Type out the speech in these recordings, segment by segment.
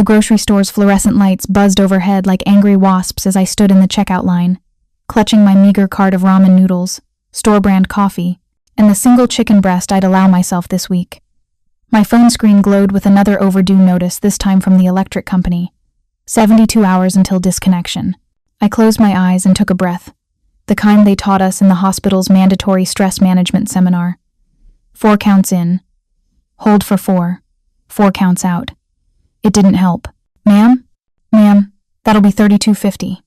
The grocery store's fluorescent lights buzzed overhead like angry wasps as I stood in the checkout line, clutching my meager cart of ramen noodles, store-brand coffee, and the single chicken breast I'd allow myself this week. My phone screen glowed with another overdue notice, this time from the electric company. 72 hours until disconnection. I closed my eyes and took a breath, the kind they taught us in the hospital's mandatory stress management seminar. 4 counts in. Hold for 4. 4 counts out. It didn't help. Ma'am, that'll be $32.50.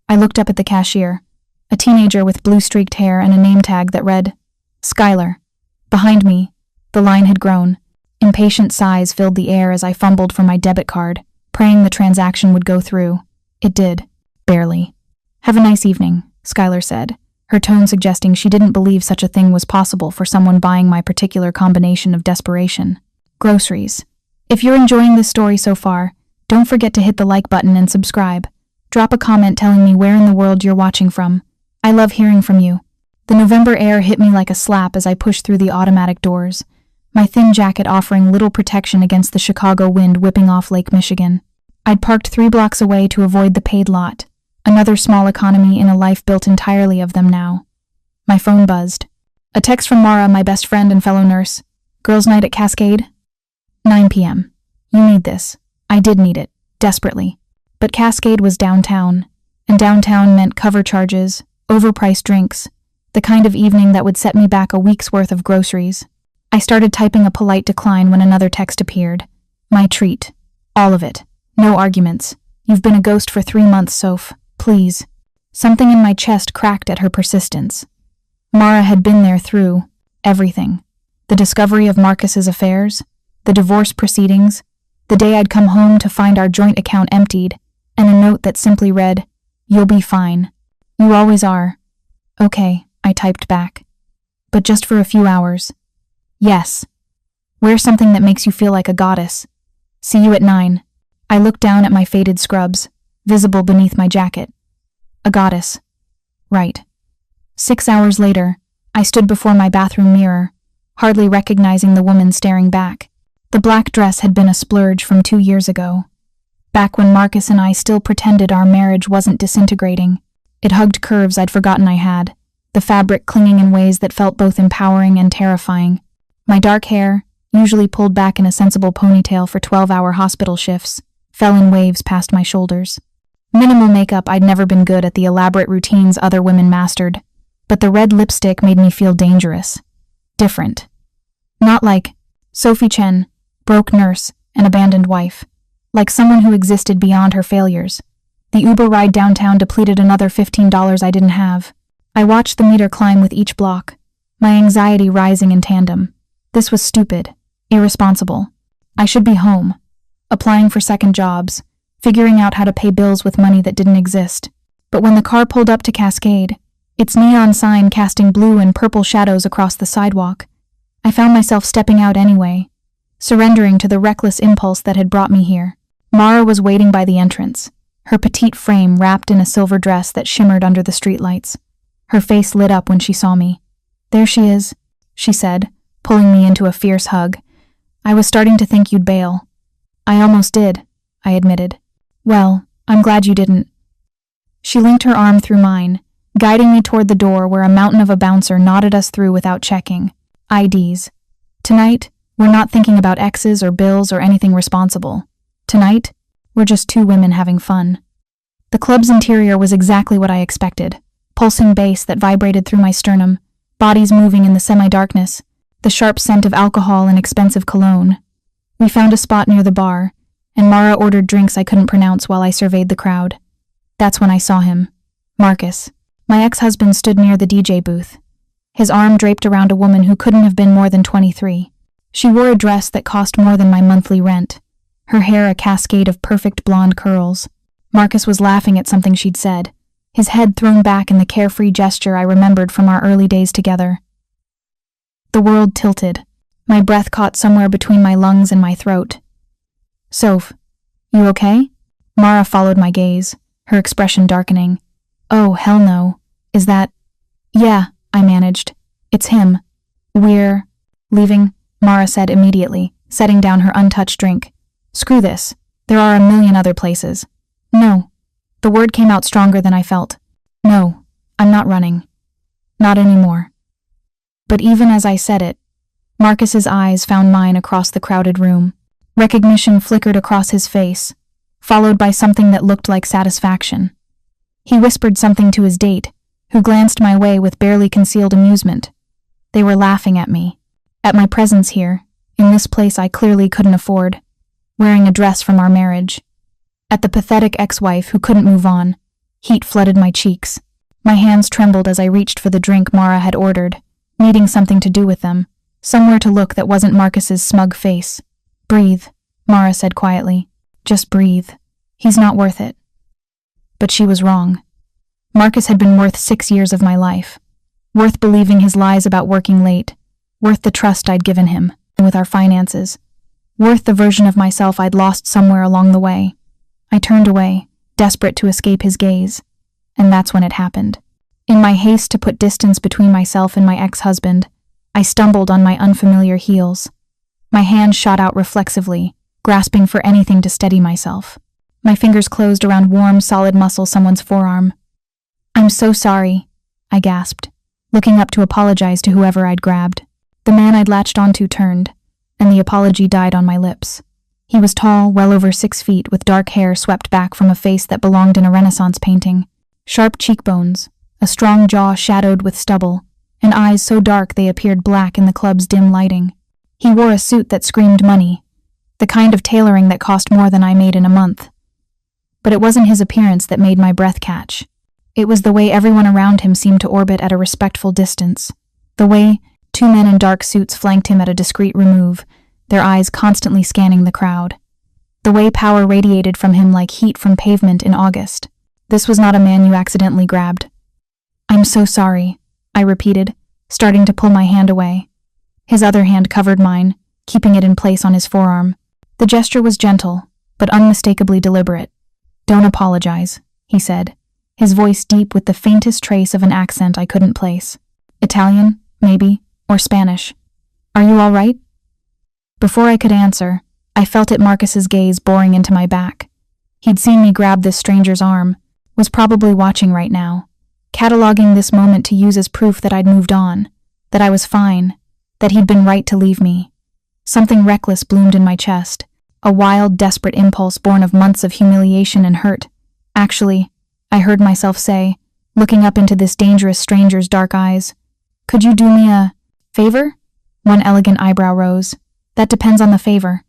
I looked up at the cashier, a teenager with blue-streaked hair and a name tag that read, Skylar. Behind me, the line had grown. Impatient sighs filled the air as I fumbled for my debit card, praying the transaction would go through. It did. Barely. Have a nice evening, Skylar said, her tone suggesting she didn't believe such a thing was possible for someone buying my particular combination of desperation. Groceries. If you're enjoying this story so far, don't forget to hit the like button and subscribe. Drop a comment telling me where in the world you're watching from. I love hearing from you. The November air hit me like a slap as I pushed through the automatic doors, my thin jacket offering little protection against the Chicago wind whipping off Lake Michigan. I'd parked 3 blocks away to avoid the paid lot, another small economy in a life built entirely of them now. My phone buzzed. A text from Mara, my best friend and fellow nurse. Girls' night at Cascade? 9 p.m. You need this. I did need it, desperately. But Cascade was downtown, and downtown meant cover charges, overpriced drinks, the kind of evening that would set me back a week's worth of groceries. I started typing a polite decline when another text appeared. My treat. All of it. No arguments. You've been a ghost for 3 months, Soph. Please. Something in my chest cracked at her persistence. Mara had been there through everything. The discovery of Marcus's affairs, the divorce proceedings, the day I'd come home to find our joint account emptied, and a note that simply read, You'll be fine. You always are. Okay, I typed back. But just for a few hours. Yes. Wear something that makes you feel like a goddess. See you at 9. I looked down at my faded scrubs, visible beneath my jacket. A goddess. Right. 6 hours later, I stood before my bathroom mirror, hardly recognizing the woman staring back. The black dress had been a splurge from 2 years ago. Back when Marcus and I still pretended our marriage wasn't disintegrating. It hugged curves I'd forgotten I had, the fabric clinging in ways that felt both empowering and terrifying. My dark hair, usually pulled back in a sensible ponytail for 12-hour hospital shifts, fell in waves past my shoulders. Minimal makeup, I'd never been good at the elaborate routines other women mastered, but the red lipstick made me feel dangerous. Different. Not like Sophie Chen, broke nurse, and abandoned wife. Like someone who existed beyond her failures. The Uber ride downtown depleted another $15 I didn't have. I watched the meter climb with each block, my anxiety rising in tandem. This was stupid, irresponsible. I should be home, applying for second jobs, figuring out how to pay bills with money that didn't exist. But when the car pulled up to Cascade, its neon sign casting blue and purple shadows across the sidewalk, I found myself stepping out anyway, surrendering to the reckless impulse that had brought me here. Mara was waiting by the entrance, her petite frame wrapped in a silver dress that shimmered under the streetlights. Her face lit up when she saw me. There she is, she said, pulling me into a fierce hug. I was starting to think you'd bail. I almost did, I admitted. Well, I'm glad you didn't. She linked her arm through mine, guiding me toward the door where a mountain of a bouncer nodded us through without checking. IDs. Tonight, we're not thinking about exes or bills or anything responsible. Tonight, we're just 2 women having fun. The club's interior was exactly what I expected. Pulsing bass that vibrated through my sternum, bodies moving in the semi-darkness, the sharp scent of alcohol and expensive cologne. We found a spot near the bar, and Mara ordered drinks I couldn't pronounce while I surveyed the crowd. That's when I saw him. Marcus. My ex-husband stood near the DJ booth, his arm draped around a woman who couldn't have been more than 23. She wore a dress that cost more than my monthly rent, her hair a cascade of perfect blonde curls. Marcus was laughing at something she'd said, his head thrown back in the carefree gesture I remembered from our early days together. The world tilted. My breath caught somewhere between my lungs and my throat. Soph, you okay? Mara followed my gaze, her expression darkening. Oh, hell no. Is that... Yeah, I managed. It's him. We're... leaving, Mara said immediately, setting down her untouched drink. Screw this. There are a million other places. No. The word came out stronger than I felt. No, I'm not running. Not anymore. But even as I said it, Marcus's eyes found mine across the crowded room. Recognition flickered across his face, followed by something that looked like satisfaction. He whispered something to his date, who glanced my way with barely concealed amusement. They were laughing at me, at my presence here, in this place I clearly couldn't afford, wearing a dress from our marriage. At the pathetic ex-wife who couldn't move on. Heat flooded my cheeks. My hands trembled as I reached for the drink Mara had ordered, needing something to do with them, somewhere to look that wasn't Marcus's smug face. Breathe, Mara said quietly. Just breathe. He's not worth it. But she was wrong. Marcus had been worth 6 years of my life. Worth believing his lies about working late. Worth the trust I'd given him, with our finances. Worth the version of myself I'd lost somewhere along the way. I turned away, desperate to escape his gaze. And that's when it happened. In my haste to put distance between myself and my ex-husband, I stumbled on my unfamiliar heels. My hand shot out reflexively, grasping for anything to steady myself. My fingers closed around warm, solid muscle someone's forearm. "I'm so sorry," I gasped, looking up to apologize to whoever I'd grabbed. The man I'd latched onto turned, and the apology died on my lips. He was tall, well over 6 feet, with dark hair swept back from a face that belonged in a Renaissance painting. Sharp cheekbones, a strong jaw shadowed with stubble, and eyes so dark they appeared black in the club's dim lighting. He wore a suit that screamed money, the kind of tailoring that cost more than I made in a month. But it wasn't his appearance that made my breath catch. It was the way everyone around him seemed to orbit at a respectful distance. The way 2 men in dark suits flanked him at a discreet remove, their eyes constantly scanning the crowd. The way power radiated from him like heat from pavement in August. This was not a man you accidentally grabbed. "I'm so sorry," I repeated, starting to pull my hand away. His other hand covered mine, keeping it in place on his forearm. The gesture was gentle, but unmistakably deliberate. "Don't apologize," he said, his voice deep with the faintest trace of an accent I couldn't place. Italian, maybe, or Spanish. "Are you all right?" Before I could answer, I felt it Marcus's gaze boring into my back. He'd seen me grab this stranger's arm, was probably watching right now, cataloging this moment to use as proof that I'd moved on, that I was fine, that he'd been right to leave me. Something reckless bloomed in my chest, a wild, desperate impulse born of months of humiliation and hurt. "Actually," I heard myself say, looking up into this dangerous stranger's dark eyes, "could you do me a favor?" One elegant eyebrow rose. "That depends on the favor."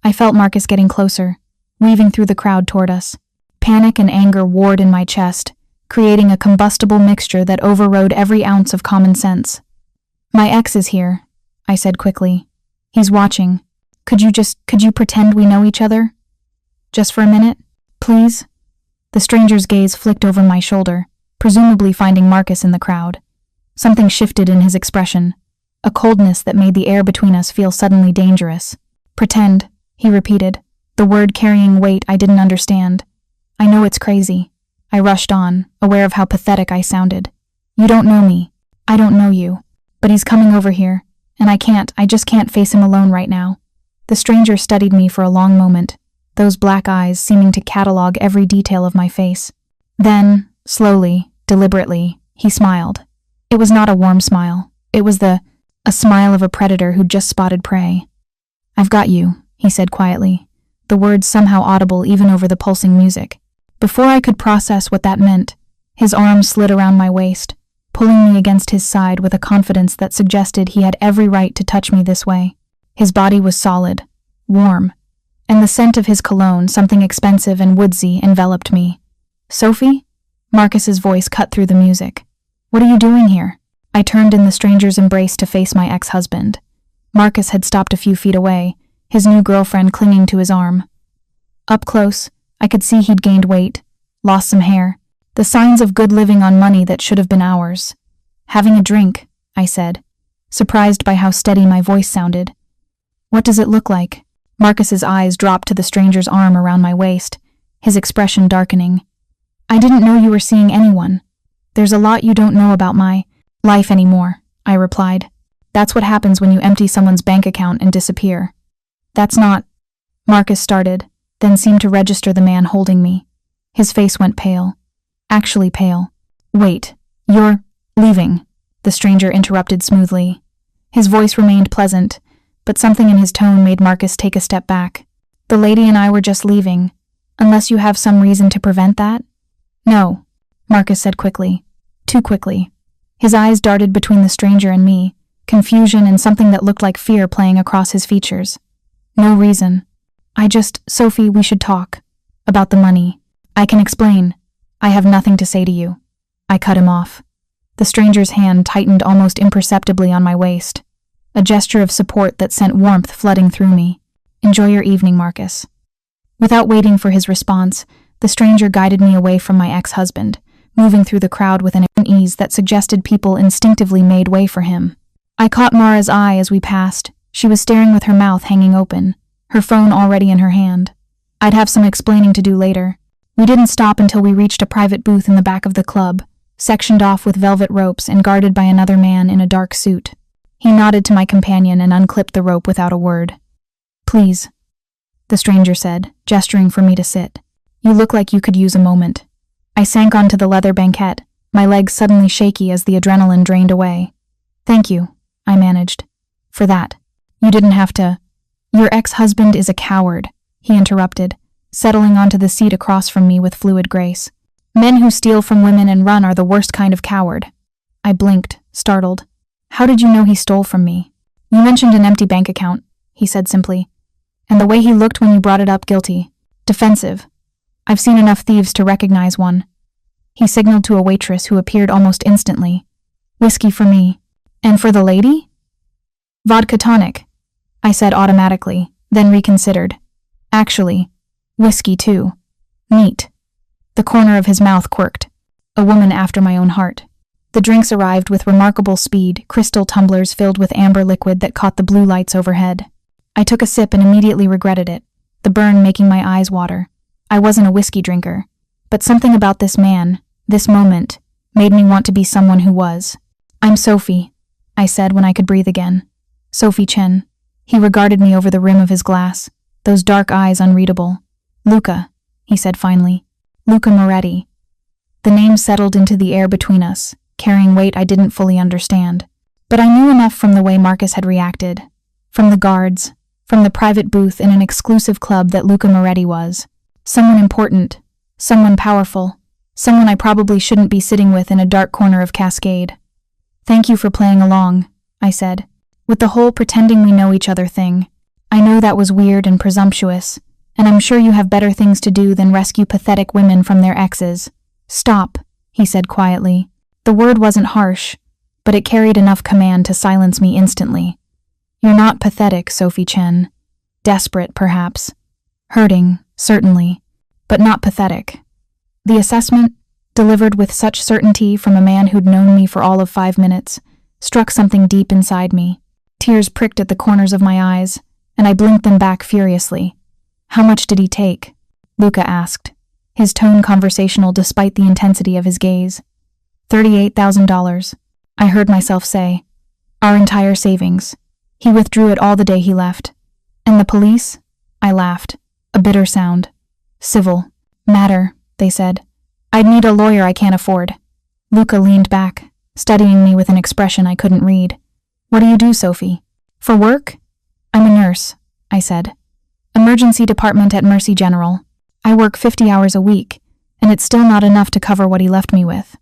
I felt Marcus getting closer, weaving through the crowd toward us. Panic and anger warred in my chest, creating a combustible mixture that overrode every ounce of common sense. "My ex is here," I said quickly. "He's watching. Could you pretend we know each other? Just for a minute, please?" The stranger's gaze flicked over my shoulder, presumably finding Marcus in the crowd. Something shifted in his expression, a coldness that made the air between us feel suddenly dangerous. "Pretend," he repeated, the word carrying weight I didn't understand. "I know it's crazy." I rushed on, aware of how pathetic I sounded. "You don't know me. I don't know you. But he's coming over here, and I just can't face him alone right now." The stranger studied me for a long moment, those black eyes seeming to catalog every detail of my face. Then, slowly, deliberately, he smiled. It was not a warm smile. It was a smile of a predator who'd just spotted prey. "I've got you," he said quietly, the words somehow audible even over the pulsing music. Before I could process what that meant, his arm slid around my waist, pulling me against his side with a confidence that suggested he had every right to touch me this way. His body was solid, warm, and the scent of his cologne, something expensive and woodsy, enveloped me. "Sophie?" Marcus's voice cut through the music. "What are you doing here?" I turned in the stranger's embrace to face my ex-husband. Marcus had stopped a few feet away, his new girlfriend clinging to his arm. Up close, I could see he'd gained weight, lost some hair, the signs of good living on money that should have been ours. "Having a drink," I said, surprised by how steady my voice sounded. "What does it look like?" Marcus's eyes dropped to the stranger's arm around my waist, his expression darkening. "I didn't know you were seeing anyone. There's a lot you don't know about my life anymore," I replied. "That's what happens when you empty someone's bank account and disappear." "That's not," Marcus started, then seemed to register the man holding me. His face went pale. Actually pale. "Wait, you're leaving," the stranger interrupted smoothly. His voice remained pleasant, but something in his tone made Marcus take a step back. "The lady and I were just leaving, unless you have some reason to prevent that?" "No," Marcus said quickly. Too quickly. His eyes darted between the stranger and me, confusion and something that looked like fear playing across his features. "No reason. Sophie, we should talk. About the money. I can explain. I have nothing to say to you." I cut him off. The stranger's hand tightened almost imperceptibly on my waist, a gesture of support that sent warmth flooding through me. "Enjoy your evening, Marcus." Without waiting for his response, the stranger guided me away from my ex-husband, moving through the crowd with an ease that suggested people instinctively made way for him. I caught Mara's eye as we passed. She was staring with her mouth hanging open, her phone already in her hand. I'd have some explaining to do later. We didn't stop until we reached a private booth in the back of the club, sectioned off with velvet ropes and guarded by another man in a dark suit. He nodded to my companion and unclipped the rope without a word. "Please," the stranger said, gesturing for me to sit. "You look like you could use a moment." I sank onto the leather banquette, my legs suddenly shaky as the adrenaline drained away. "Thank you," I managed. "For that. You didn't have to." "Your ex-husband is a coward," he interrupted, settling onto the seat across from me with fluid grace. "Men who steal from women and run are the worst kind of coward." I blinked, startled. "How did you know he stole from me?" "You mentioned an empty bank account," he said simply. "And the way he looked when you brought it up, guilty. Defensive. I've seen enough thieves to recognize one." He signaled to a waitress who appeared almost instantly. "Whiskey for me. And for the lady?" "Vodka tonic," I said automatically, then reconsidered. "Actually, whiskey too. Neat." The corner of his mouth quirked. A woman after my own heart. The drinks arrived with remarkable speed, crystal tumblers filled with amber liquid that caught the blue lights overhead. I took a sip and immediately regretted it, the burn making my eyes water. I wasn't a whiskey drinker, but something about this man, this moment, made me want to be someone who was. "I'm Sophie," I said when I could breathe again. "Sophie Chen." He regarded me over the rim of his glass, those dark eyes unreadable. "Luca," he said finally. "Luca Moretti." The name settled into the air between us, carrying weight I didn't fully understand. But I knew enough from the way Marcus had reacted, from the guards, from the private booth in an exclusive club that Luca Moretti was. Someone important, someone powerful, someone I probably shouldn't be sitting with in a dark corner of Cascade. "Thank you for playing along," I said, "with the whole pretending we know each other thing. I know that was weird and presumptuous, and I'm sure you have better things to do than rescue pathetic women from their exes." "Stop," he said quietly. The word wasn't harsh, but it carried enough command to silence me instantly. "You're not pathetic, Sophie Chen. Desperate, perhaps. Hurting, certainly, but not pathetic." The assessment, delivered with such certainty from a man who'd known me for all of 5 minutes, struck something deep inside me. Tears pricked at the corners of my eyes, and I blinked them back furiously. "How much did he take?" Luca asked, his tone conversational despite the intensity of his gaze. $38,000, I heard myself say. "Our entire savings. He withdrew it all the day he left." "And the police?" I laughed, a bitter sound. "Civil matter," they said. "I'd need a lawyer I can't afford." Luca leaned back, studying me with an expression I couldn't read. "What do you do, Sophie?" "For work?" "I'm a nurse," I said. "Emergency department at Mercy General. I work 50 hours a week, and it's still not enough to cover what he left me with."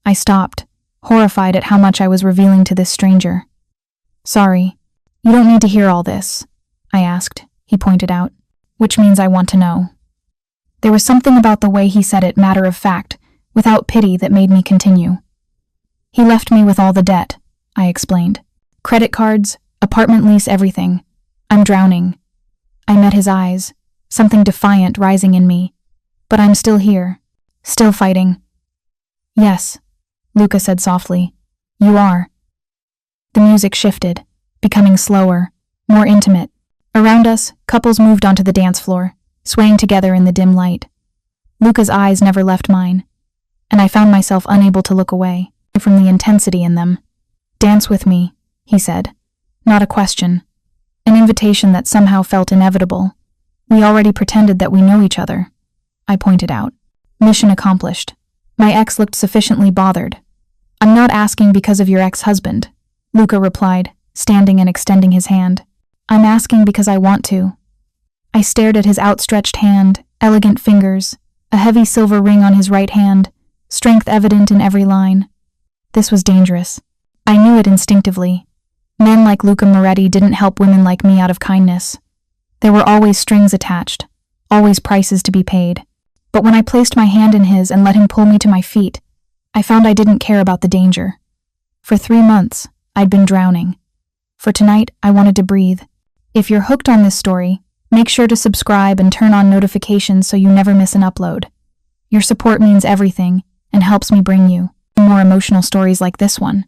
I stopped, horrified at how much I was revealing to this stranger. "Sorry, you don't need to hear all this," I asked, he pointed out, "which means I want to know." There was something about the way he said it matter of fact, without pity, that made me continue. "He left me with all the debt," I explained. "Credit cards, apartment lease, everything. I'm drowning." I met his eyes, something defiant rising in me. "But I'm still here, still fighting." "Yes," Luca said softly. "You are." The music shifted, becoming slower, more intimate. Around us, couples moved onto the dance floor, swaying together in the dim light. Luca's eyes never left mine, and I found myself unable to look away from the intensity in them. "Dance with me," he said. Not a question. An invitation that somehow felt inevitable. We already pretended that we know each other, I pointed out. Mission accomplished. My ex looked sufficiently bothered. I'm not asking because of your ex-husband, Luca replied, standing and extending his hand. I'm asking because I want to. I stared at his outstretched hand, elegant fingers, a heavy silver ring on his right hand, strength evident in every line. This was dangerous. I knew it instinctively. Men like Luca Moretti didn't help women like me out of kindness. There were always strings attached, always prices to be paid. But when I placed my hand in his and let him pull me to my feet, I found I didn't care about the danger. For 3 months, I'd been drowning. For tonight, I wanted to breathe. If you're hooked on this story, make sure to subscribe and turn on notifications so you never miss an upload. Your support means everything and helps me bring you more emotional stories like this one.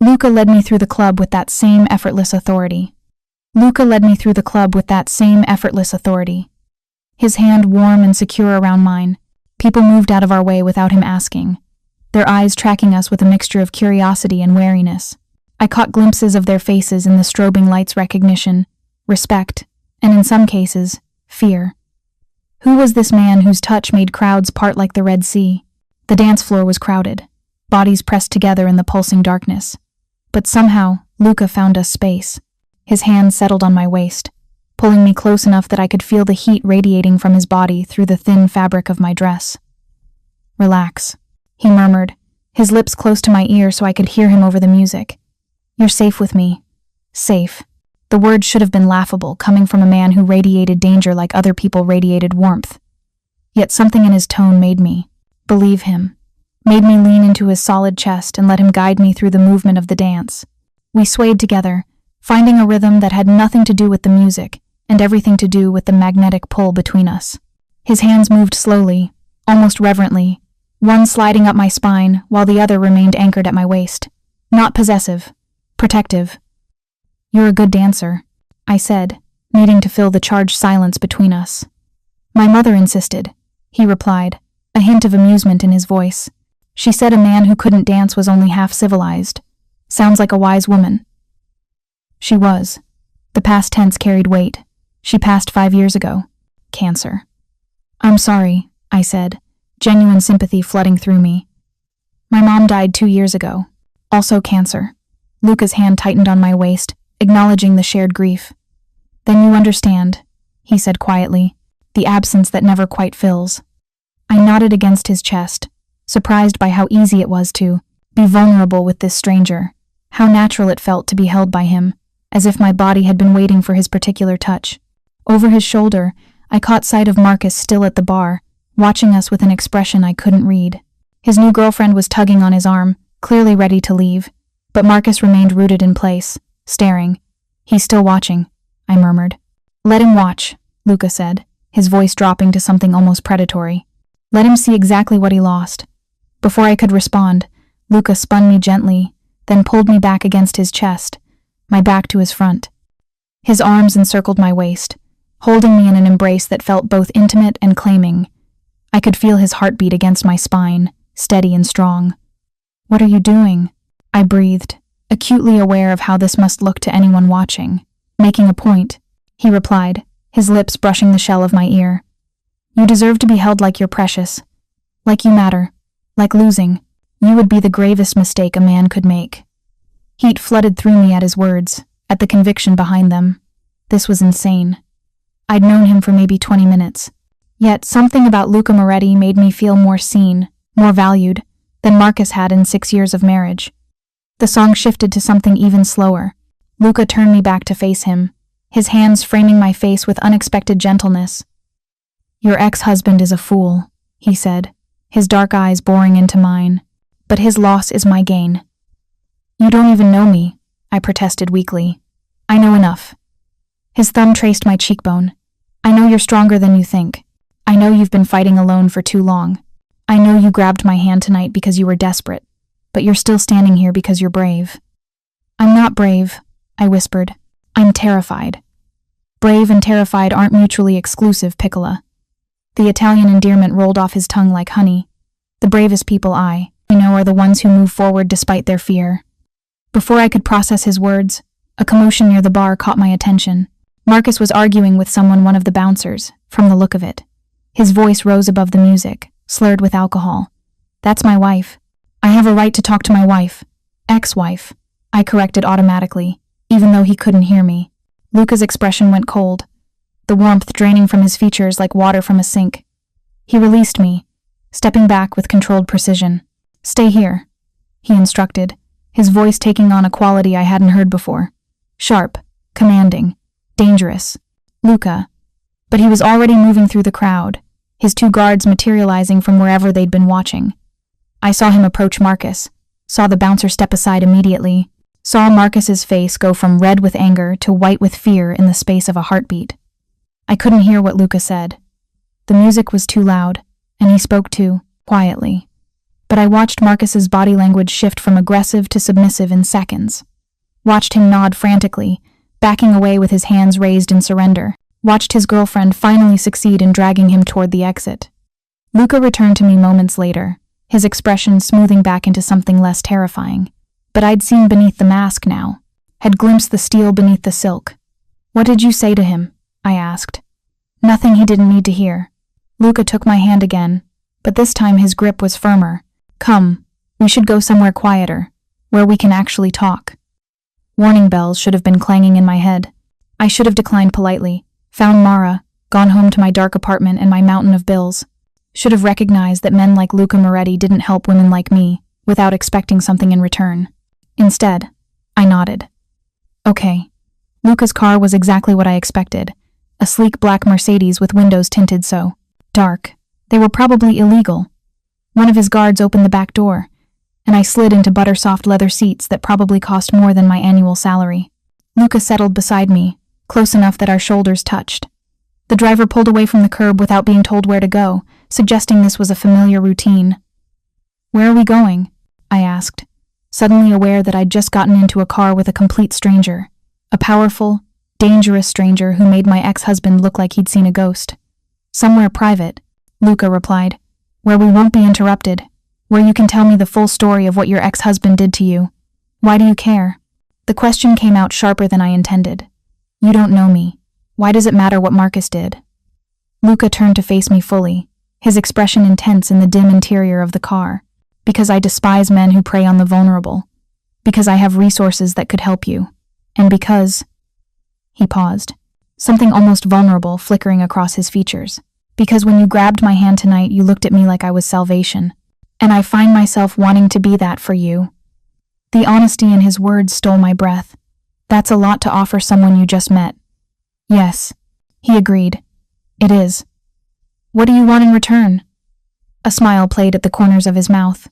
Luca led me through the club with that same effortless authority. His hand warm and secure around mine. People moved out of our way without him asking, their eyes tracking us with a mixture of curiosity and wariness. I caught glimpses of their faces in the strobing light's recognition, respect, and in some cases, fear. Who was this man whose touch made crowds part like the Red Sea? The dance floor was crowded, bodies pressed together in the pulsing darkness. But somehow, Luca found us space. His hand settled on my waist, pulling me close enough that I could feel the heat radiating from his body through the thin fabric of my dress. Relax, he murmured, his lips close to my ear so I could hear him over the music. You're safe with me. Safe. The word should have been laughable, coming from a man who radiated danger like other people radiated warmth. Yet something in his tone made me believe him, made me lean into his solid chest and let him guide me through the movement of the dance. We swayed together, finding a rhythm that had nothing to do with the music and everything to do with the magnetic pull between us. His hands moved slowly, almost reverently, one sliding up my spine while the other remained anchored at my waist. Not possessive, protective. You're a good dancer, I said, needing to fill the charged silence between us. My mother insisted, he replied, a hint of amusement in his voice. She said a man who couldn't dance was only half civilized. Sounds like a wise woman. She was. The past tense carried weight. She passed 5 years ago. Cancer. I'm sorry, I said, genuine sympathy flooding through me. My mom died 2 years ago. Also cancer. Luca's hand tightened on my waist, acknowledging the shared grief. Then you understand, he said quietly, the absence that never quite fills. I nodded against his chest, surprised by how easy it was to be vulnerable with this stranger, how natural it felt to be held by him, as if my body had been waiting for his particular touch. Over his shoulder, I caught sight of Marcus still at the bar, watching us with an expression I couldn't read. His new girlfriend was tugging on his arm, clearly ready to leave, but Marcus remained rooted in place, staring. He's still watching, I murmured. Let him watch, Luca said, his voice dropping to something almost predatory. Let him see exactly what he lost. Before I could respond, Luca spun me gently, then pulled me back against his chest, my back to his front. His arms encircled my waist, holding me in an embrace that felt both intimate and claiming. I could feel his heartbeat against my spine, steady and strong. What are you doing? I breathed, acutely aware of how this must look to anyone watching. Making a point, he replied, his lips brushing the shell of my ear. You deserve to be held like you're precious, like you matter, like losing. You would be the gravest mistake a man could make. Heat flooded through me at his words, at the conviction behind them. This was insane. I'd known him for maybe 20 minutes. Yet something about Luca Moretti made me feel more seen, more valued, than Marcus had in 6 years of marriage. The song shifted to something even slower. Luca turned me back to face him, his hands framing my face with unexpected gentleness. Your ex-husband is a fool, he said, his dark eyes boring into mine. But his loss is my gain. You don't even know me, I protested weakly. I know enough. His thumb traced my cheekbone. I know you're stronger than you think. I know you've been fighting alone for too long. I know you grabbed my hand tonight because you were desperate, but you're still standing here because you're brave. I'm not brave, I whispered. I'm terrified. Brave and terrified aren't mutually exclusive, Piccola. The Italian endearment rolled off his tongue like honey. The bravest people I know are the ones who move forward despite their fear. Before I could process his words, a commotion near the bar caught my attention. Marcus was arguing with one of the bouncers, from the look of it. His voice rose above the music, slurred with alcohol. "That's my wife. I have a right to talk to my wife. Ex-wife," I corrected automatically, even though he couldn't hear me. Luca's expression went cold, the warmth draining from his features like water from a sink. He released me, stepping back with controlled precision. "Stay here," he instructed, his voice taking on a quality I hadn't heard before. Sharp, commanding, dangerous. Luca. But he was already moving through the crowd, his two guards materializing from wherever they'd been watching. I saw him approach Marcus, saw the bouncer step aside immediately, saw Marcus's face go from red with anger to white with fear in the space of a heartbeat. I couldn't hear what Luca said. The music was too loud, and he spoke too, quietly. But I watched Marcus's body language shift from aggressive to submissive in seconds. Watched him nod frantically, backing away with his hands raised in surrender. Watched his girlfriend finally succeed in dragging him toward the exit. Luca returned to me moments later, his expression smoothing back into something less terrifying. But I'd seen beneath the mask now, had glimpsed the steel beneath the silk. "What did you say to him?" I asked. "Nothing he didn't need to hear." Luca took my hand again, but this time his grip was firmer. "Come, we should go somewhere quieter, where we can actually talk." Warning bells should have been clanging in my head. I should have declined politely, found Mara, gone home to my dark apartment and my mountain of bills. Should have recognized that men like Luca Moretti didn't help women like me, without expecting something in return. Instead, I nodded. Okay. Luca's car was exactly what I expected. A sleek black Mercedes with windows tinted so dark. They were probably illegal. One of his guards opened the back door, and I slid into butter-soft leather seats that probably cost more than my annual salary. Luca settled beside me, close enough that our shoulders touched. The driver pulled away from the curb without being told where to go, suggesting this was a familiar routine. "Where are we going?" I asked, suddenly aware that I'd just gotten into a car with a complete stranger, a powerful, dangerous stranger who made my ex-husband look like he'd seen a ghost. "Somewhere private," Luca replied, "where we won't be interrupted, where you can tell me the full story of what your ex-husband did to you. Why do you care?" The question came out sharper than I intended. "You don't know me. Why does it matter what Marcus did?" Luca turned to face me fully, his expression intense in the dim interior of the car. "Because I despise men who prey on the vulnerable. Because I have resources that could help you. And because..." He paused, something almost vulnerable flickering across his features. "Because when you grabbed my hand tonight, you looked at me like I was salvation. And I find myself wanting to be that for you." The honesty in his words stole my breath. "That's a lot to offer someone you just met." "Yes," he agreed. "It is." "What do you want in return?" A smile played at the corners of his mouth.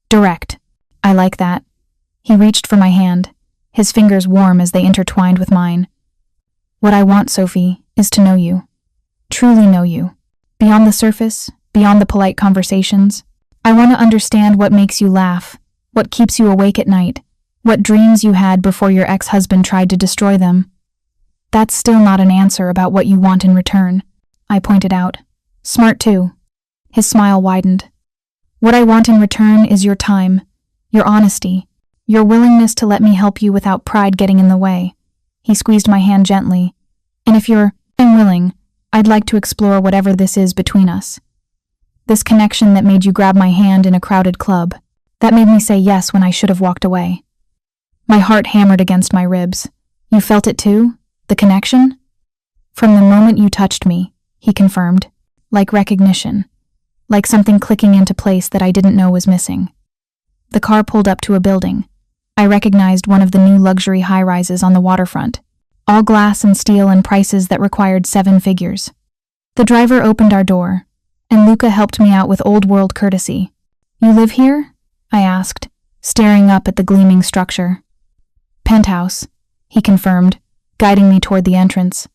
"Direct. I like that." He reached for my hand, his fingers warm as they intertwined with mine. "What I want, Sophie, is to know you. Truly know you. Beyond the surface, beyond the polite conversations. I want to understand what makes you laugh, what keeps you awake at night, what dreams you had before your ex-husband tried to destroy them." "That's still not an answer about what you want in return," I pointed out. "Smart too." His smile widened. "What I want in return is your time, your honesty, your willingness to let me help you without pride getting in the way." He squeezed my hand gently. "And if you're willing, I'd like to explore whatever this is between us. This connection that made you grab my hand in a crowded club, that made me say yes when I should have walked away." My heart hammered against my ribs. "You felt it too? The connection?" "From the moment you touched me," he confirmed, "like recognition. Like something clicking into place that I didn't know was missing." The car pulled up to a building. I recognized one of the new luxury high-rises on the waterfront, all glass and steel and prices that required 7 figures. The driver opened our door, and Luca helped me out with old-world courtesy. "You live here?" I asked, staring up at the gleaming structure. "Penthouse," he confirmed, guiding me toward the entrance.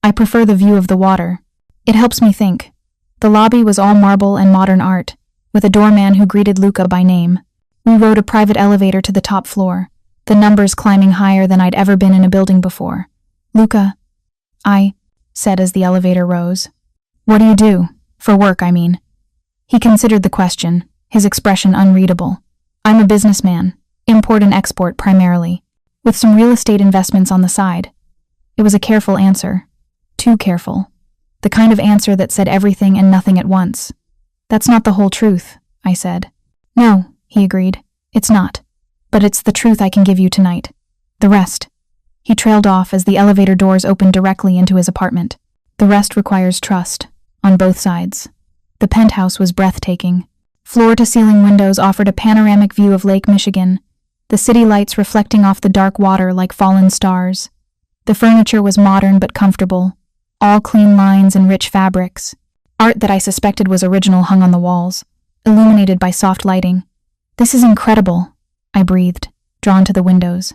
"I prefer the view of the water. It helps me think." The lobby was all marble and modern art, with a doorman who greeted Luca by name. We rode a private elevator to the top floor, the numbers climbing higher than I'd ever been in a building before. "Luca," I said as the elevator rose. "What do you do? For work, I mean." He considered the question, his expression unreadable. "I'm a businessman, import and export primarily, with some real estate investments on the side." It was a careful answer. Too careful. The kind of answer that said everything and nothing at once. That's not the whole truth, I said. No, he agreed. It's not. But it's the truth I can give you tonight. The rest. He trailed off as the elevator doors opened directly into his apartment. The rest requires trust, on both sides. The penthouse was breathtaking. Floor-to-ceiling windows offered a panoramic view of Lake Michigan, the city lights reflecting off the dark water like fallen stars. The furniture was modern but comfortable, all clean lines and rich fabrics. Art that I suspected was original hung on the walls, illuminated by soft lighting. This is incredible, I breathed, drawn to the windows.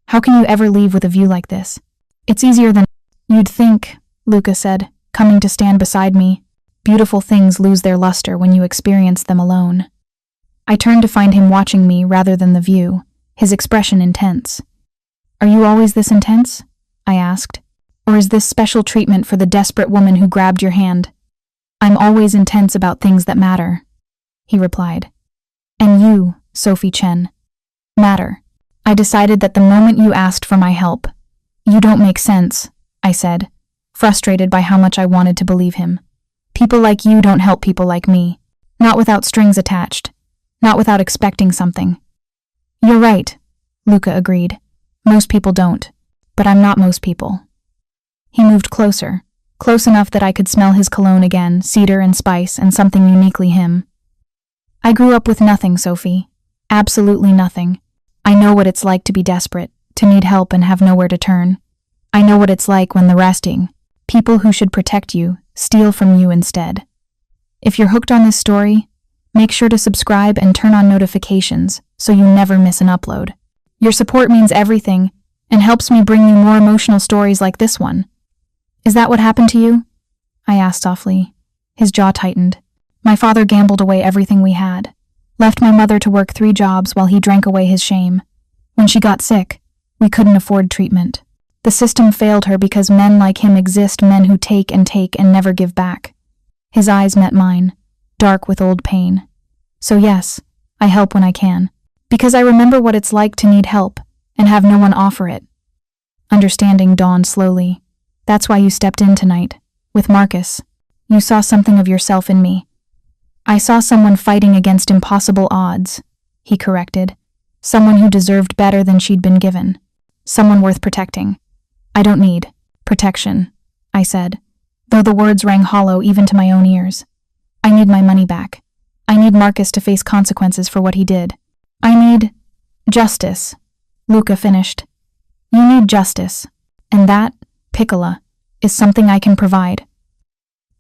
How can you ever leave with a view like this? It's easier than you'd think, Luca said, coming to stand beside me. Beautiful things lose their luster when you experience them alone. I turned to find him watching me rather than the view, his expression intense. Are you always this intense? I asked. Or is this special treatment for the desperate woman who grabbed your hand? I'm always intense about things that matter, he replied. And you, Sophie Chen, matter. I decided that the moment you asked for my help. You don't make sense, I said, frustrated by how much I wanted to believe him. People like you don't help people like me. Not without strings attached. Not without expecting something. You're right, Luca agreed. Most people don't. But I'm not most people. He moved closer, close enough that I could smell his cologne again, cedar and spice and something uniquely him. I grew up with nothing, Sophie. Absolutely nothing. I know what it's like to be desperate, to need help and have nowhere to turn. I know what it's like when the resting, people who should protect you, steal from you instead. If you're hooked on this story, make sure to subscribe and turn on notifications so you never miss an upload. Your support means everything and helps me bring you more emotional stories like this one. Is that what happened to you? I asked softly. His jaw tightened. My father gambled away everything we had, left my mother to work 3 jobs while he drank away his shame. When she got sick, we couldn't afford treatment. The system failed her because men like him exist, men who take and never give back. His eyes met mine, dark with old pain. So yes, I help when I can, because I remember what it's like to need help and have no one offer it. Understanding dawned slowly. That's why you stepped in tonight, with Marcus. You saw something of yourself in me. I saw someone fighting against impossible odds, he corrected. Someone who deserved better than she'd been given. Someone worth protecting. I don't need protection, I said, though the words rang hollow even to my own ears. I need my money back. I need Marcus to face consequences for what he did. I need justice, Luca finished. You need justice, and that, Piccola, is something I can provide.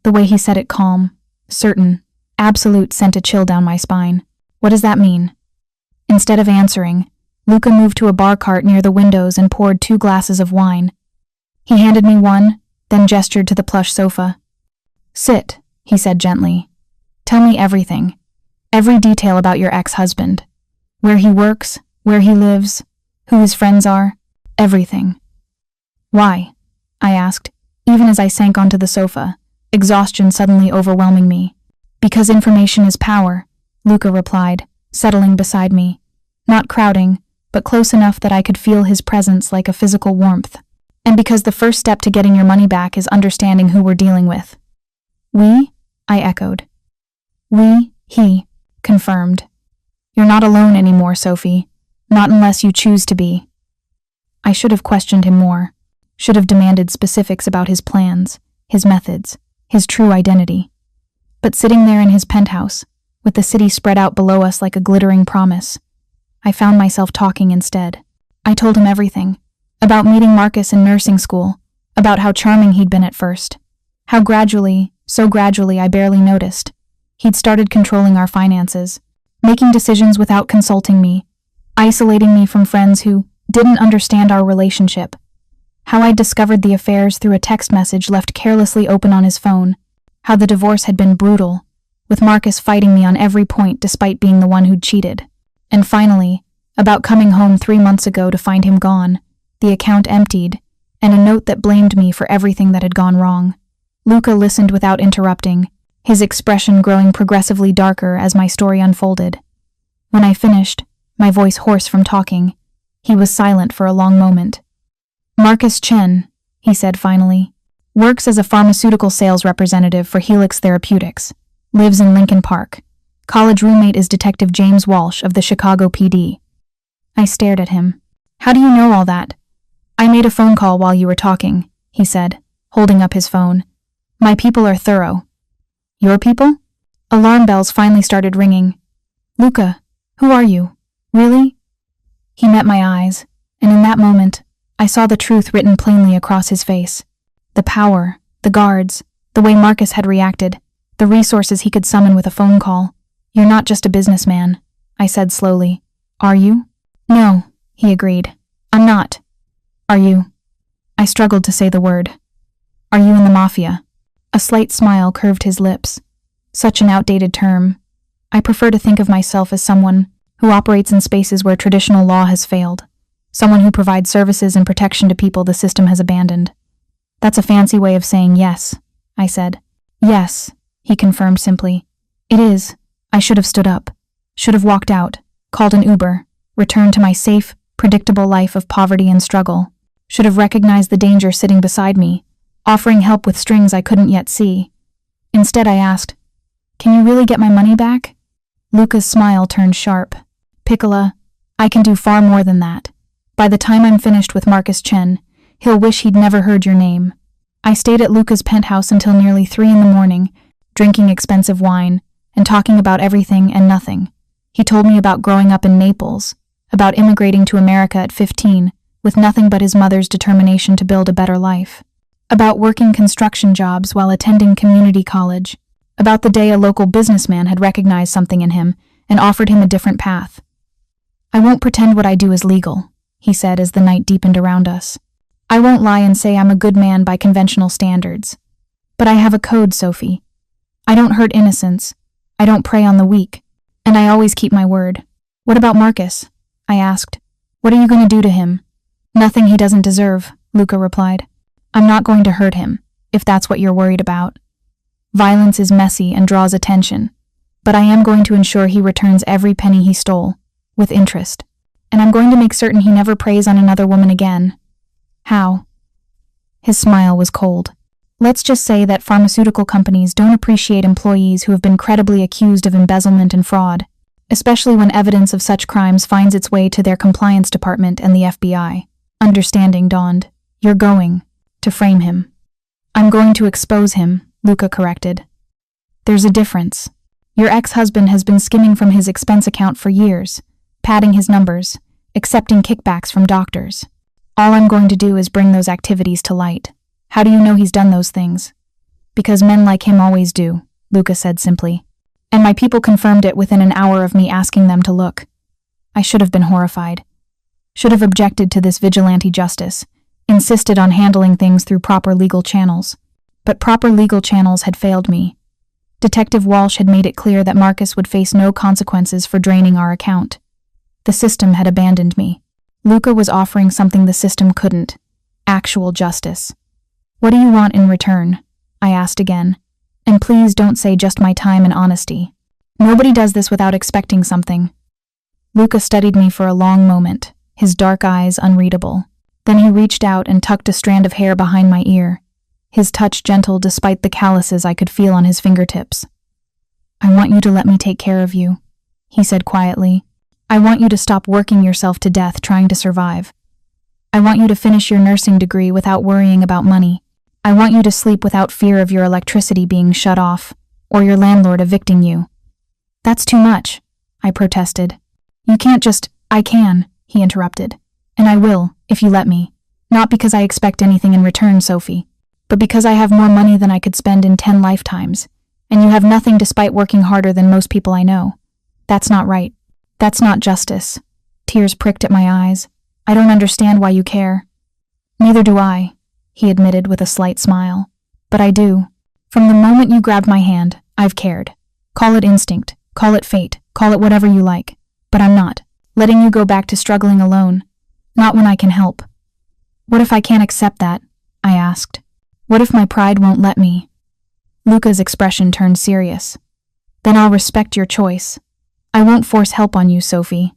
The way he said it calm, certain, absolute sent a chill down my spine. What does that mean? Instead of answering, Luca moved to a bar cart near the windows and poured 2 glasses of wine. He handed me one, then gestured to the plush sofa. Sit, he said gently. Tell me everything. Every detail about your ex-husband. Where he works, where he lives, who his friends are, everything. Why? I asked, even as I sank onto the sofa, exhaustion suddenly overwhelming me. Because information is power, Luca replied, settling beside me. Not crowding, but close enough that I could feel his presence like a physical warmth. And because the first step to getting your money back is understanding who we're dealing with. We? I echoed. We, he, confirmed. You're not alone anymore, Sophie. Not unless you choose to be. I should have questioned him more. Should have demanded specifics about his plans, his methods, his true identity. But sitting there in his penthouse, with the city spread out below us like a glittering promise, I found myself talking instead. I told him everything. About meeting Marcus in nursing school, about how charming he'd been at first. How gradually, so gradually I barely noticed. He'd started controlling our finances, making decisions without consulting me, isolating me from friends who didn't understand our relationship. How I'd discovered the affairs through a text message left carelessly open on his phone. How the divorce had been brutal, with Marcus fighting me on every point despite being the one who'd cheated. And finally, about coming home 3 months ago to find him gone, the account emptied, and a note that blamed me for everything that had gone wrong. Luca listened without interrupting, his expression growing progressively darker as my story unfolded. When I finished, my voice hoarse from talking, he was silent for a long moment. Marcus Chen, he said finally. Works as a pharmaceutical sales representative for Helix Therapeutics. Lives in Lincoln Park. College roommate is Detective James Walsh of the Chicago PD. I stared at him. How do you know all that? I made a phone call while you were talking, he said, holding up his phone. My people are thorough. Your people? Alarm bells finally started ringing. Luca, who are you? Really? He met my eyes, and in that moment, I saw the truth written plainly across his face. The power, the guards, the way Marcus had reacted, the resources he could summon with a phone call. You're not just a businessman, I said slowly. Are you? No, he agreed. I'm not. Are you? I struggled to say the word. Are you in the Mafia? A slight smile curved his lips. Such an outdated term. I prefer to think of myself as someone who operates in spaces where traditional law has failed. Someone who provides services and protection to people the system has abandoned. That's a fancy way of saying yes, I said. Yes, he confirmed simply. It is. I should have stood up. Should have walked out, called an Uber, returned to my safe, predictable life of poverty and struggle. Should have recognized the danger sitting beside me, offering help with strings I couldn't yet see. Instead, I asked, Can you really get my money back? Luca's smile turned sharp. Piccola, I can do far more than that. By the time I'm finished with Marcus Chen, he'll wish he'd never heard your name. I stayed at Luca's penthouse until nearly 3 a.m, drinking expensive wine and talking about everything and nothing. He told me about growing up in Naples, about immigrating to America at 15, with nothing but his mother's determination to build a better life, about working construction jobs while attending community college, about the day a local businessman had recognized something in him and offered him a different path. I won't pretend what I do is legal, he said as the night deepened around us. I won't lie and say I'm a good man by conventional standards. But I have a code, Sophie. I don't hurt innocents. I don't prey on the weak. And I always keep my word. What about Marcus? I asked. What are you going to do to him? Nothing he doesn't deserve, Luca replied. I'm not going to hurt him, if that's what you're worried about. Violence is messy and draws attention. But I am going to ensure he returns every penny he stole, with interest. And I'm going to make certain he never preys on another woman again. How? His smile was cold. Let's just say that pharmaceutical companies don't appreciate employees who have been credibly accused of embezzlement and fraud, especially when evidence of such crimes finds its way to their compliance department and the FBI. Understanding dawned. You're going to frame him. I'm going to expose him, Luca corrected. There's a difference. Your ex-husband has been skimming from his expense account for years, padding his numbers, accepting kickbacks from doctors. All I'm going to do is bring those activities to light. How do you know he's done those things? Because men like him always do, Luca said simply. And my people confirmed it within an hour of me asking them to look. I should have been horrified. Should have objected to this vigilante justice, insisted on handling things through proper legal channels. But proper legal channels had failed me. Detective Walsh had made it clear that Marcus would face no consequences for draining our account. The system had abandoned me. Luca was offering something the system couldn't. Actual justice. What do you want in return? I asked again. And please don't say just my time and honesty. Nobody does this without expecting something. Luca studied me for a long moment, his dark eyes unreadable. Then he reached out and tucked a strand of hair behind my ear, his touch gentle despite the calluses I could feel on his fingertips. I want you to let me take care of you, he said quietly. I want you to stop working yourself to death trying to survive. I want you to finish your nursing degree without worrying about money. I want you to sleep without fear of your electricity being shut off, or your landlord evicting you. That's too much, I protested. You can't just— I can, he interrupted. And I will, if you let me. Not because I expect anything in return, Sophie, but because I have more money than I could spend in 10 lifetimes, and you have nothing despite working harder than most people I know. That's not right. That's not justice. Tears pricked at my eyes. I don't understand why you care. Neither do I, he admitted with a slight smile. But I do. From the moment you grabbed my hand, I've cared. Call it instinct, call it fate, call it whatever you like. But I'm not letting you go back to struggling alone. Not when I can help. What if I can't accept that? I asked. What if my pride won't let me? Luca's expression turned serious. Then I'll respect your choice. I won't force help on you, Sophie.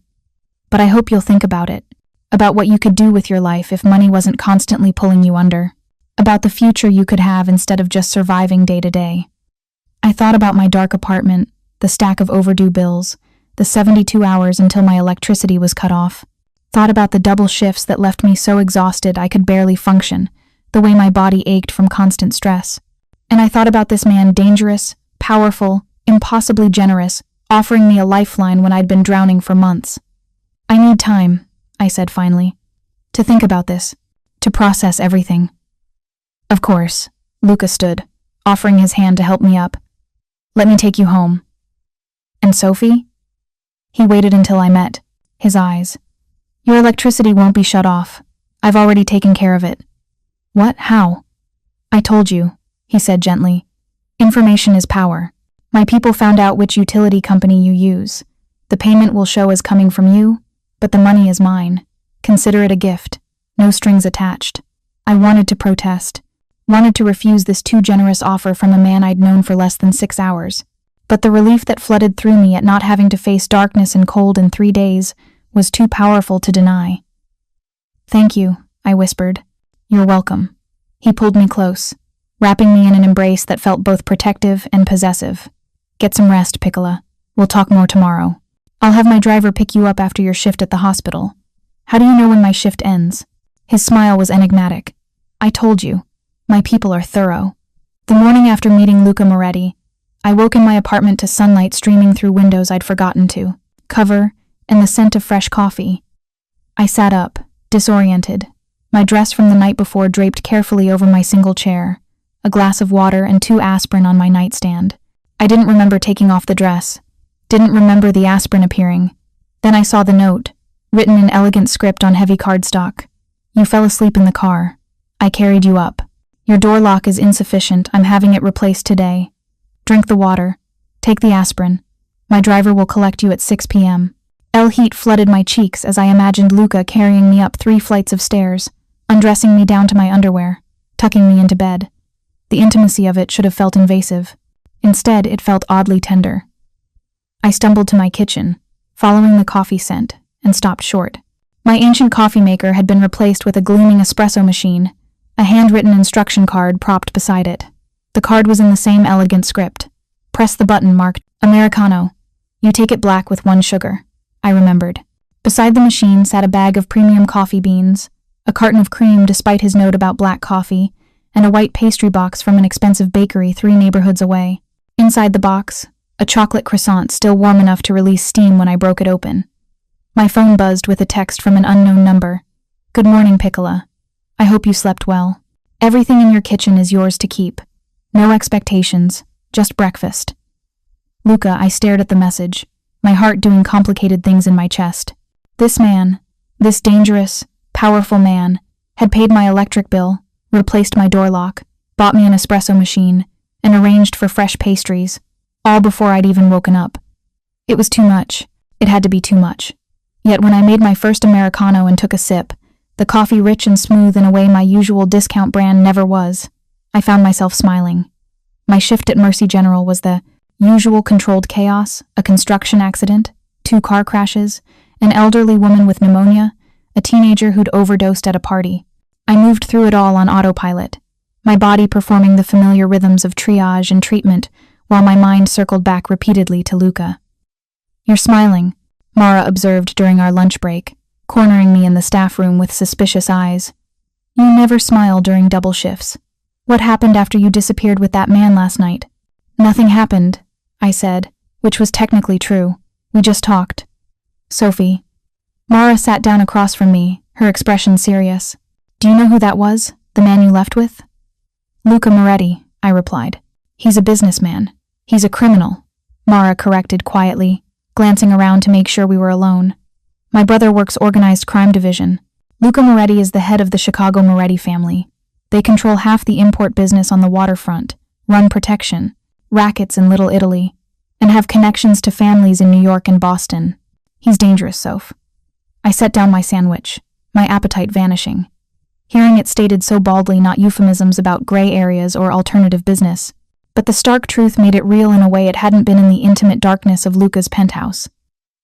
But I hope you'll think about it. About what you could do with your life if money wasn't constantly pulling you under. about the future you could have instead of just surviving day to day. I thought about my dark apartment, the stack of overdue bills, the 72 hours until my electricity was cut off. Thought about the double shifts that left me so exhausted I could barely function, the way my body ached from constant stress. And I thought about this man, dangerous, powerful, impossibly generous, offering me a lifeline when I'd been drowning for months. I need time, I said finally, to think about this, to process everything. Of course, Luca stood, offering his hand to help me up. Let me take you home. And Sophie? He waited until I met his eyes. Your electricity won't be shut off. I've already taken care of it. What? How? I told you, he said gently. Information is power. My people found out which utility company you use. The payment will show as coming from you, but the money is mine. Consider it a gift. No strings attached. I wanted to protest. Wanted to refuse this too generous offer from a man I'd known for less than 6 hours. But the relief that flooded through me at not having to face darkness and cold in 3 days was too powerful to deny. Thank you, I whispered. You're welcome. He pulled me close, wrapping me in an embrace that felt both protective and possessive. Get some rest, Piccola. We'll talk more tomorrow. I'll have my driver pick you up after your shift at the hospital. How do you know when my shift ends? His smile was enigmatic. I told you. My people are thorough. The morning after meeting Luca Moretti, I woke in my apartment to sunlight streaming through windows I'd forgotten to cover and the scent of fresh coffee. I sat up, disoriented, my dress from the night before draped carefully over my single chair, a glass of water and 2 aspirin on my nightstand. I didn't remember taking off the dress, didn't remember the aspirin appearing. Then I saw the note, written in elegant script on heavy cardstock. You fell asleep in the car. I carried you up. Your door lock is insufficient. I'm having it replaced today. Drink the water. Take the aspirin. My driver will collect you at 6 p.m. Heat flooded my cheeks as I imagined Luca carrying me up 3 flights of stairs, undressing me down to my underwear, tucking me into bed. The intimacy of it should have felt invasive. Instead, it felt oddly tender. I stumbled to my kitchen, following the coffee scent, and stopped short. My ancient coffee maker had been replaced with a gleaming espresso machine, a handwritten instruction card propped beside it. The card was in the same elegant script. Press the button marked Americano. You take it black with 1 sugar. I remembered. Beside the machine sat a bag of premium coffee beans, a carton of cream despite his note about black coffee, and a white pastry box from an expensive bakery 3 neighborhoods away. Inside the box, a chocolate croissant still warm enough to release steam when I broke it open. My phone buzzed with a text from an unknown number. Good morning, Piccola. I hope you slept well. Everything in your kitchen is yours to keep. No expectations, just breakfast. Luca, I stared at the message, my heart doing complicated things in my chest. This man, this dangerous, powerful man, had paid my electric bill, replaced my door lock, bought me an espresso machine, and arranged for fresh pastries, all before I'd even woken up. It was too much. It had to be too much. Yet when I made my first Americano and took a sip, the coffee rich and smooth in a way my usual discount brand never was, I found myself smiling. My shift at Mercy General was the usual controlled chaos, a construction accident, 2 car crashes, an elderly woman with pneumonia, a teenager who'd overdosed at a party. I moved through it all on autopilot, my body performing the familiar rhythms of triage and treatment while my mind circled back repeatedly to Luca. You're smiling, Mara observed during our lunch break, cornering me in the staff room with suspicious eyes. You never smile during double shifts. What happened after you disappeared with that man last night? Nothing happened, I said, which was technically true. We just talked. Sophie. Mara sat down across from me, her expression serious. Do you know who that was, the man you left with? Luca Moretti, I replied. He's a businessman. He's a criminal, Mara corrected quietly, glancing around to make sure we were alone. My brother works organized crime division. Luca Moretti is the head of the Chicago Moretti family. They control half the import business on the waterfront, run protection, rackets in Little Italy, and have connections to families in New York and Boston. He's dangerous, Soph. I set down my sandwich, my appetite vanishing. Hearing it stated so baldly, not euphemisms about gray areas or alternative business, but the stark truth made it real in a way it hadn't been in the intimate darkness of Luca's penthouse.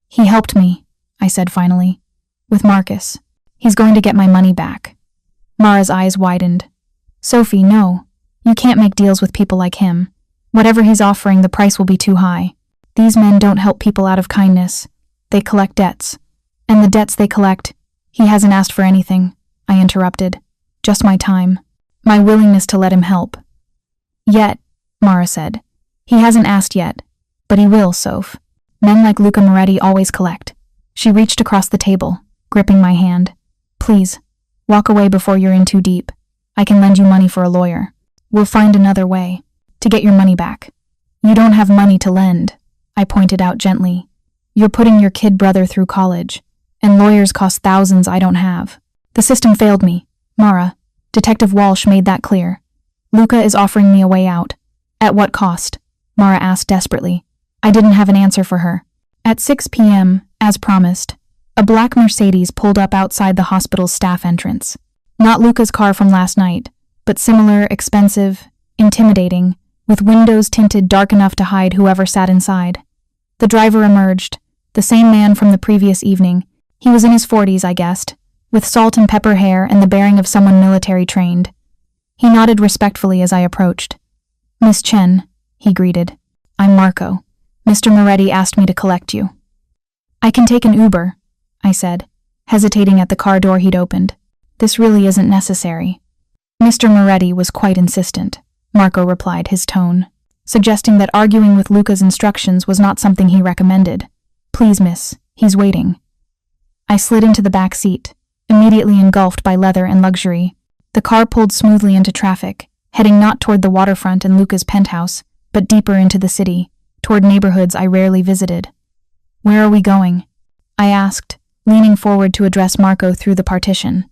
He helped me, I said finally, with Marcus. He's going to get my money back. Mara's eyes widened. Sophie, no. You can't make deals with people like him. Whatever he's offering, the price will be too high. These men don't help people out of kindness. They collect debts. And the debts they collect, he hasn't asked for anything, I interrupted. Just my time. My willingness to let him help. Yet, Mara said. He hasn't asked yet. But he will, Soph. Men like Luca Moretti always collect. She reached across the table, gripping my hand. Please, walk away before you're in too deep. I can lend you money for a lawyer. We'll find another way to get your money back. You don't have money to lend, I pointed out gently. You're putting your kid brother through college, and lawyers cost thousands I don't have. The system failed me, Mara. Detective Walsh made that clear. Luca is offering me a way out. At what cost? Mara asked desperately. I didn't have an answer for her. At 6 p.m., as promised, a black Mercedes pulled up outside the hospital's staff entrance. Not Luca's car from last night, but similar, expensive, intimidating, with windows tinted dark enough to hide whoever sat inside. The driver emerged, the same man from the previous evening. He was in his 40s, I guessed, with salt and pepper hair and the bearing of someone military trained. He nodded respectfully as I approached. Miss Chen, he greeted. I'm Marco. Mr. Moretti asked me to collect you. I can take an Uber, I said, hesitating at the car door he'd opened. This really isn't necessary. Mr. Moretti was quite insistent, Marco replied, his tone suggesting that arguing with Luca's instructions was not something he recommended. Please, miss, he's waiting. I slid into the back seat, immediately engulfed by leather and luxury. The car pulled smoothly into traffic, heading not toward the waterfront and Luca's penthouse, but deeper into the city, toward neighborhoods I rarely visited. Where are we going? I asked, leaning forward to address Marco through the partition.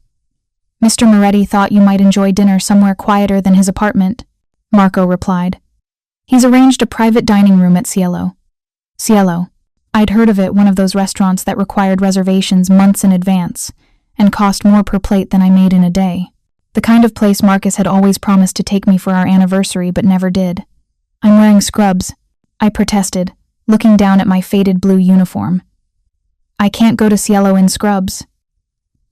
Mr. Moretti thought you might enjoy dinner somewhere quieter than his apartment, Marco replied. He's arranged a private dining room at Cielo. Cielo. I'd heard of it, one of those restaurants that required reservations months in advance and cost more per plate than I made in a day. The kind of place Marcus had always promised to take me for our anniversary but never did. I'm wearing scrubs, I protested, looking down at my faded blue uniform. I can't go to Cielo in scrubs.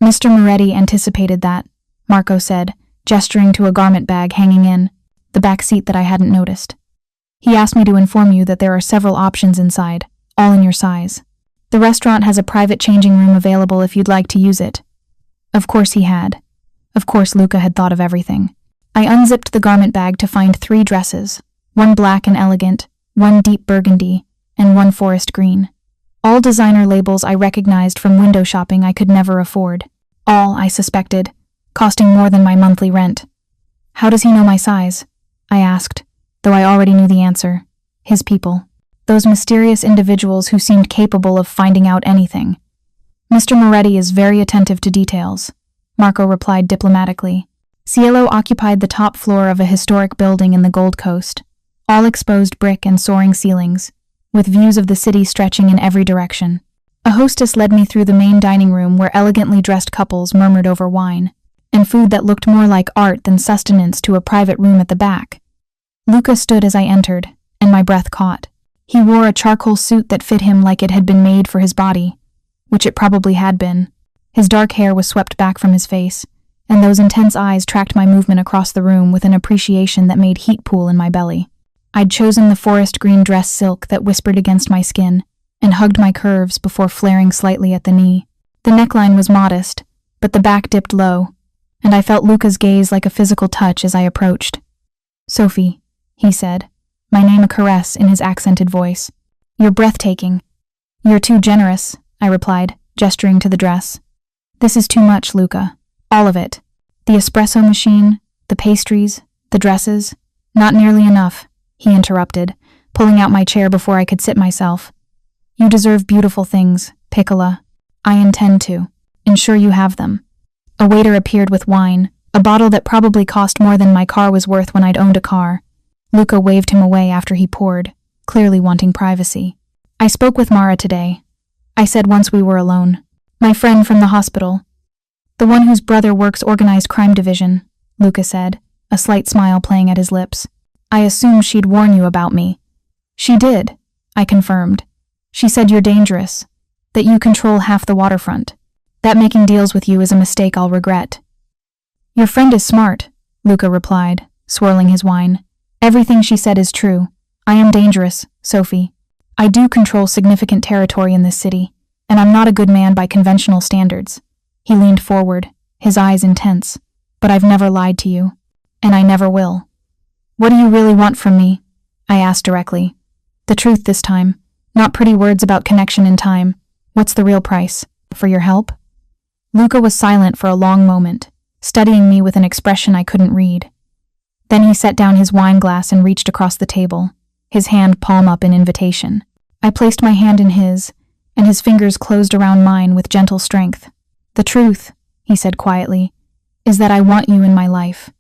Mr. Moretti anticipated that, Marco said, gesturing to a garment bag hanging in the back seat that I hadn't noticed. He asked me to inform you that there are several options inside, all in your size. The restaurant has a private changing room available if you'd like to use it. Of course he had. Of course Luca had thought of everything. I unzipped the garment bag to find 3 dresses, one black and elegant, one deep burgundy, and one forest green. All designer labels I recognized from window shopping I could never afford. All, I suspected, costing more than my monthly rent. How does he know my size? I asked, though I already knew the answer. His people. Those mysterious individuals who seemed capable of finding out anything. Mr. Moretti is very attentive to details, Marco replied diplomatically. Cielo occupied the top floor of a historic building in the Gold Coast, all exposed brick and soaring ceilings, with views of the city stretching in every direction. A hostess led me through the main dining room where elegantly dressed couples murmured over wine, and food that looked more like art than sustenance to a private room at the back. Luca stood as I entered, and my breath caught. He wore a charcoal suit that fit him like it had been made for his body, which it probably had been. His dark hair was swept back from his face, and those intense eyes tracked my movement across the room with an appreciation that made heat pool in my belly. I'd chosen the forest green dress silk that whispered against my skin and hugged my curves before flaring slightly at the knee. The neckline was modest, but the back dipped low, and I felt Luca's gaze like a physical touch as I approached. Sophie, he said, my name a caress in his accented voice. You're breathtaking. You're too generous, I replied, gesturing to the dress. This is too much, Luca. All of it. The espresso machine, the pastries, the dresses. Not nearly enough, he interrupted, pulling out my chair before I could sit myself. You deserve beautiful things, Piccola. I intend to. Ensure you have them. A waiter appeared with wine, a bottle that probably cost more than my car was worth when I'd owned a car. Luca waved him away after he poured, clearly wanting privacy. I spoke with Mara today, I said once we were alone. My friend from the hospital. The one whose brother works organized crime division, Luca said, a slight smile playing at his lips. I assumed she'd warn you about me. She did, I confirmed. She said you're dangerous, that you control half the waterfront, that making deals with you is a mistake I'll regret. Your friend is smart, Luca replied, swirling his wine. Everything she said is true. I am dangerous, Sophie. I do control significant territory in this city, and I'm not a good man by conventional standards. He leaned forward, his eyes intense. But I've never lied to you, and I never will. What do you really want from me? I asked directly. The truth this time, not pretty words about connection in time. What's the real price? For your help? Luca was silent for a long moment, studying me with an expression I couldn't read. Then he set down his wine glass and reached across the table, his hand palm up in invitation. I placed my hand in his, and his fingers closed around mine with gentle strength. The truth, he said quietly, is that I want you in my life,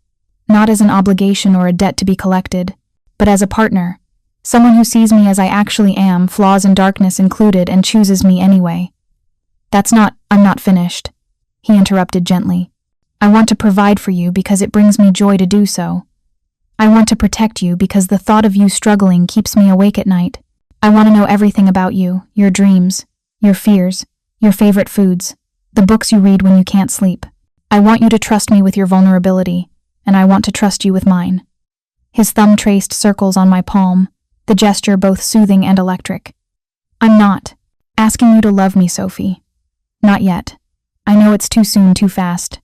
not as an obligation or a debt to be collected, but as a partner, someone who sees me as I actually am, flaws and darkness included, and chooses me anyway. I'm not finished, he interrupted gently. I want to provide for you because it brings me joy to do so. I want to protect you because the thought of you struggling keeps me awake at night. I want to know everything about you, your dreams, your fears, your favorite foods, the books you read when you can't sleep. I want you to trust me with your vulnerability, and I want to trust you with mine. His thumb traced circles on my palm, the gesture both soothing and electric. I'm not asking you to love me, Sophie. Not yet. I know it's too soon, too fast.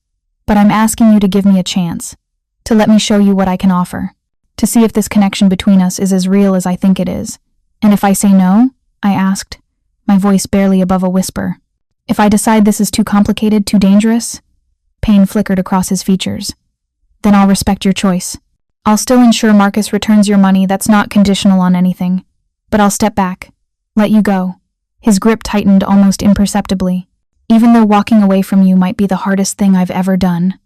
But I'm asking you to give me a chance, to let me show you what I can offer, to see if this connection between us is as real as I think it is. And if I say no, I asked, my voice barely above a whisper. If I decide this is too complicated, too dangerous? Pain flickered across his features. Then I'll respect your choice. I'll still ensure Marcus returns your money. That's not conditional on anything. But I'll step back, let you go. His grip tightened almost imperceptibly, even though walking away from you might be the hardest thing I've ever done.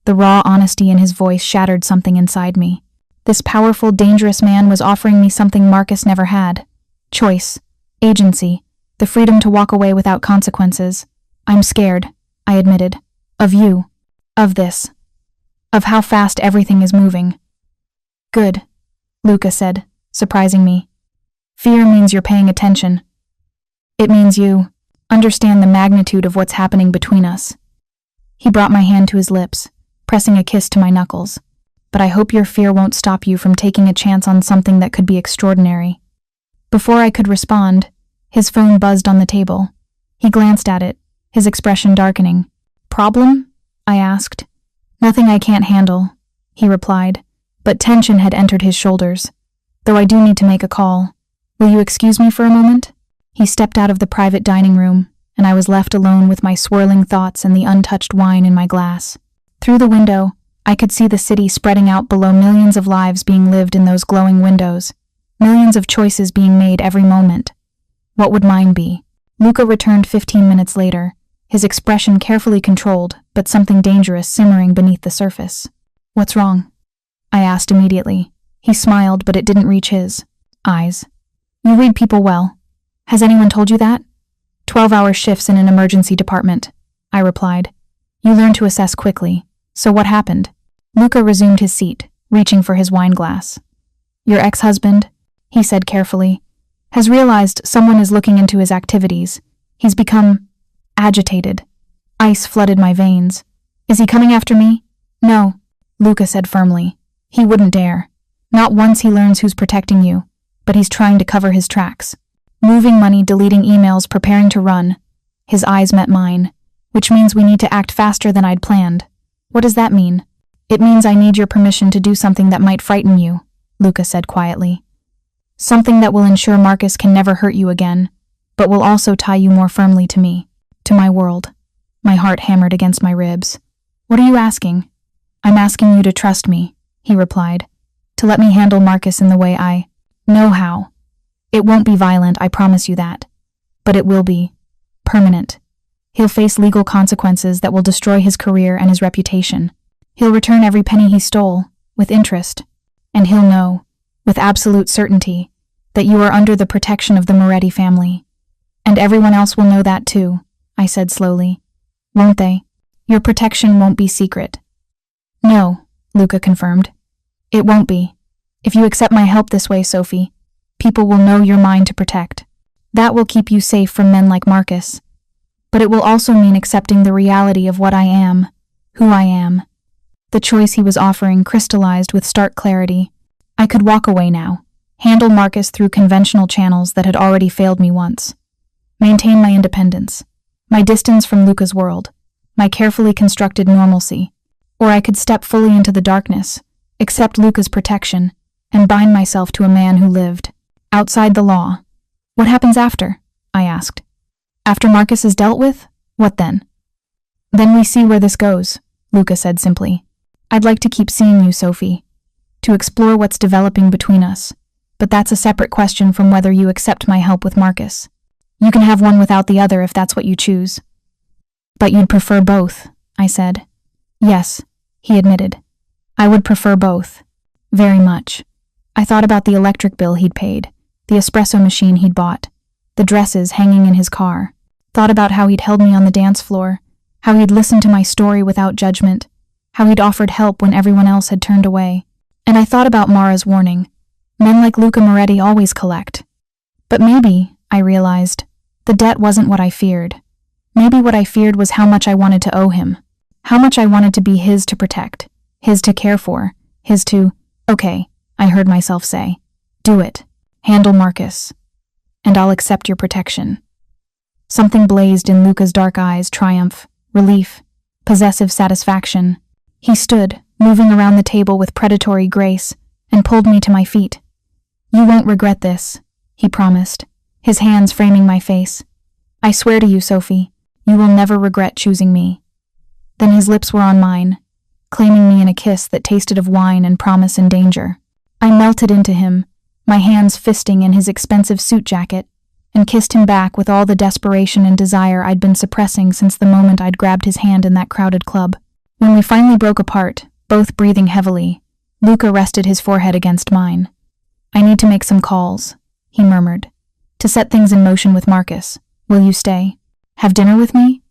The raw honesty in his voice shattered something inside me. This powerful, dangerous man was offering me something Marcus never had. Choice, agency, the freedom to walk away without consequences. I'm scared, I admitted. Of you. Of this. Of how fast everything is moving. Good, Luca said, surprising me. Fear means you're paying attention. It means you understand the magnitude of what's happening between us. He brought my hand to his lips, pressing a kiss to my knuckles. But I hope your fear won't stop you from taking a chance on something that could be extraordinary. Before I could respond, his phone buzzed on the table. He glanced at it, his expression darkening. Problem? I asked. Nothing I can't handle, he replied, but tension had entered his shoulders. Though I do need to make a call. Will you excuse me for a moment? He stepped out of the private dining room, and I was left alone with my swirling thoughts and the untouched wine in my glass. Through the window, I could see the city spreading out below, millions of lives being lived in those glowing windows, millions of choices being made every moment. What would mine be? Luca returned 15 minutes later, his expression carefully controlled, but something dangerous simmering beneath the surface. What's wrong? I asked immediately. He smiled, but it didn't reach his eyes. You read people well. Has anyone told you that? 12-hour shifts in an emergency department, I replied. You learn to assess quickly. So what happened? Luca resumed his seat, reaching for his wine glass. Your ex-husband, he said carefully, has realized someone is looking into his activities. He's become agitated. Ice flooded my veins. Is he coming after me? No, Luca said firmly. He wouldn't dare. Not once he learns who's protecting you, but he's trying to cover his tracks. Moving money, deleting emails, preparing to run. His eyes met mine, which means we need to act faster than I'd planned. What does that mean? It means I need your permission to do something that might frighten you, Luca said quietly. Something that will ensure Marcus can never hurt you again, but will also tie you more firmly to me, to my world. My heart hammered against my ribs. What are you asking? I'm asking you to trust me, he replied, to let me handle Marcus in the way I know how. It won't be violent, I promise you that. But it will be permanent. He'll face legal consequences that will destroy his career and his reputation. He'll return every penny he stole, with interest. And he'll know, with absolute certainty, that you are under the protection of the Moretti family. And everyone else will know that too, I said slowly. Won't they? Your protection won't be secret. No, Luca confirmed. It won't be. If you accept my help this way, Sophie, people will know you're mine to protect. That will keep you safe from men like Marcus. But it will also mean accepting the reality of what I am, who I am. The choice he was offering crystallized with stark clarity. I could walk away now, handle Marcus through conventional channels that had already failed me once, maintain my independence, my distance from Luca's world, my carefully constructed normalcy, or I could step fully into the darkness, accept Luca's protection, and bind myself to a man who lived outside the law. What happens after? I asked. After Marcus is dealt with? What then? Then we see where this goes, Luca said simply. I'd like to keep seeing you, Sophie, to explore what's developing between us, but that's a separate question from whether you accept my help with Marcus. You can have one without the other if that's what you choose. But you'd prefer both, I said. Yes, he admitted. I would prefer both. Very much. I thought about the electric bill he'd paid, the espresso machine he'd bought, the dresses hanging in his car. Thought about how he'd held me on the dance floor, how he'd listened to my story without judgment, how he'd offered help when everyone else had turned away. And I thought about Mara's warning. Men like Luca Moretti always collect. But maybe, I realized, the debt wasn't what I feared. Maybe what I feared was how much I wanted to owe him, how much I wanted to be his to protect, his to care for, his to, okay, I heard myself say, do it, handle Marcus, and I'll accept your protection. Something blazed in Luca's dark eyes, triumph, relief, possessive satisfaction. He stood, moving around the table with predatory grace, and pulled me to my feet. You won't regret this, he promised, his hands framing my face. I swear to you, Sophie, you will never regret choosing me. Then his lips were on mine, claiming me in a kiss that tasted of wine and promise and danger. I melted into him, my hands fisting in his expensive suit jacket, and kissed him back with all the desperation and desire I'd been suppressing since the moment I'd grabbed his hand in that crowded club. When we finally broke apart, both breathing heavily, Luca rested his forehead against mine. I need to make some calls, he murmured, to set things in motion with Marcus. Will you stay? Have dinner with me?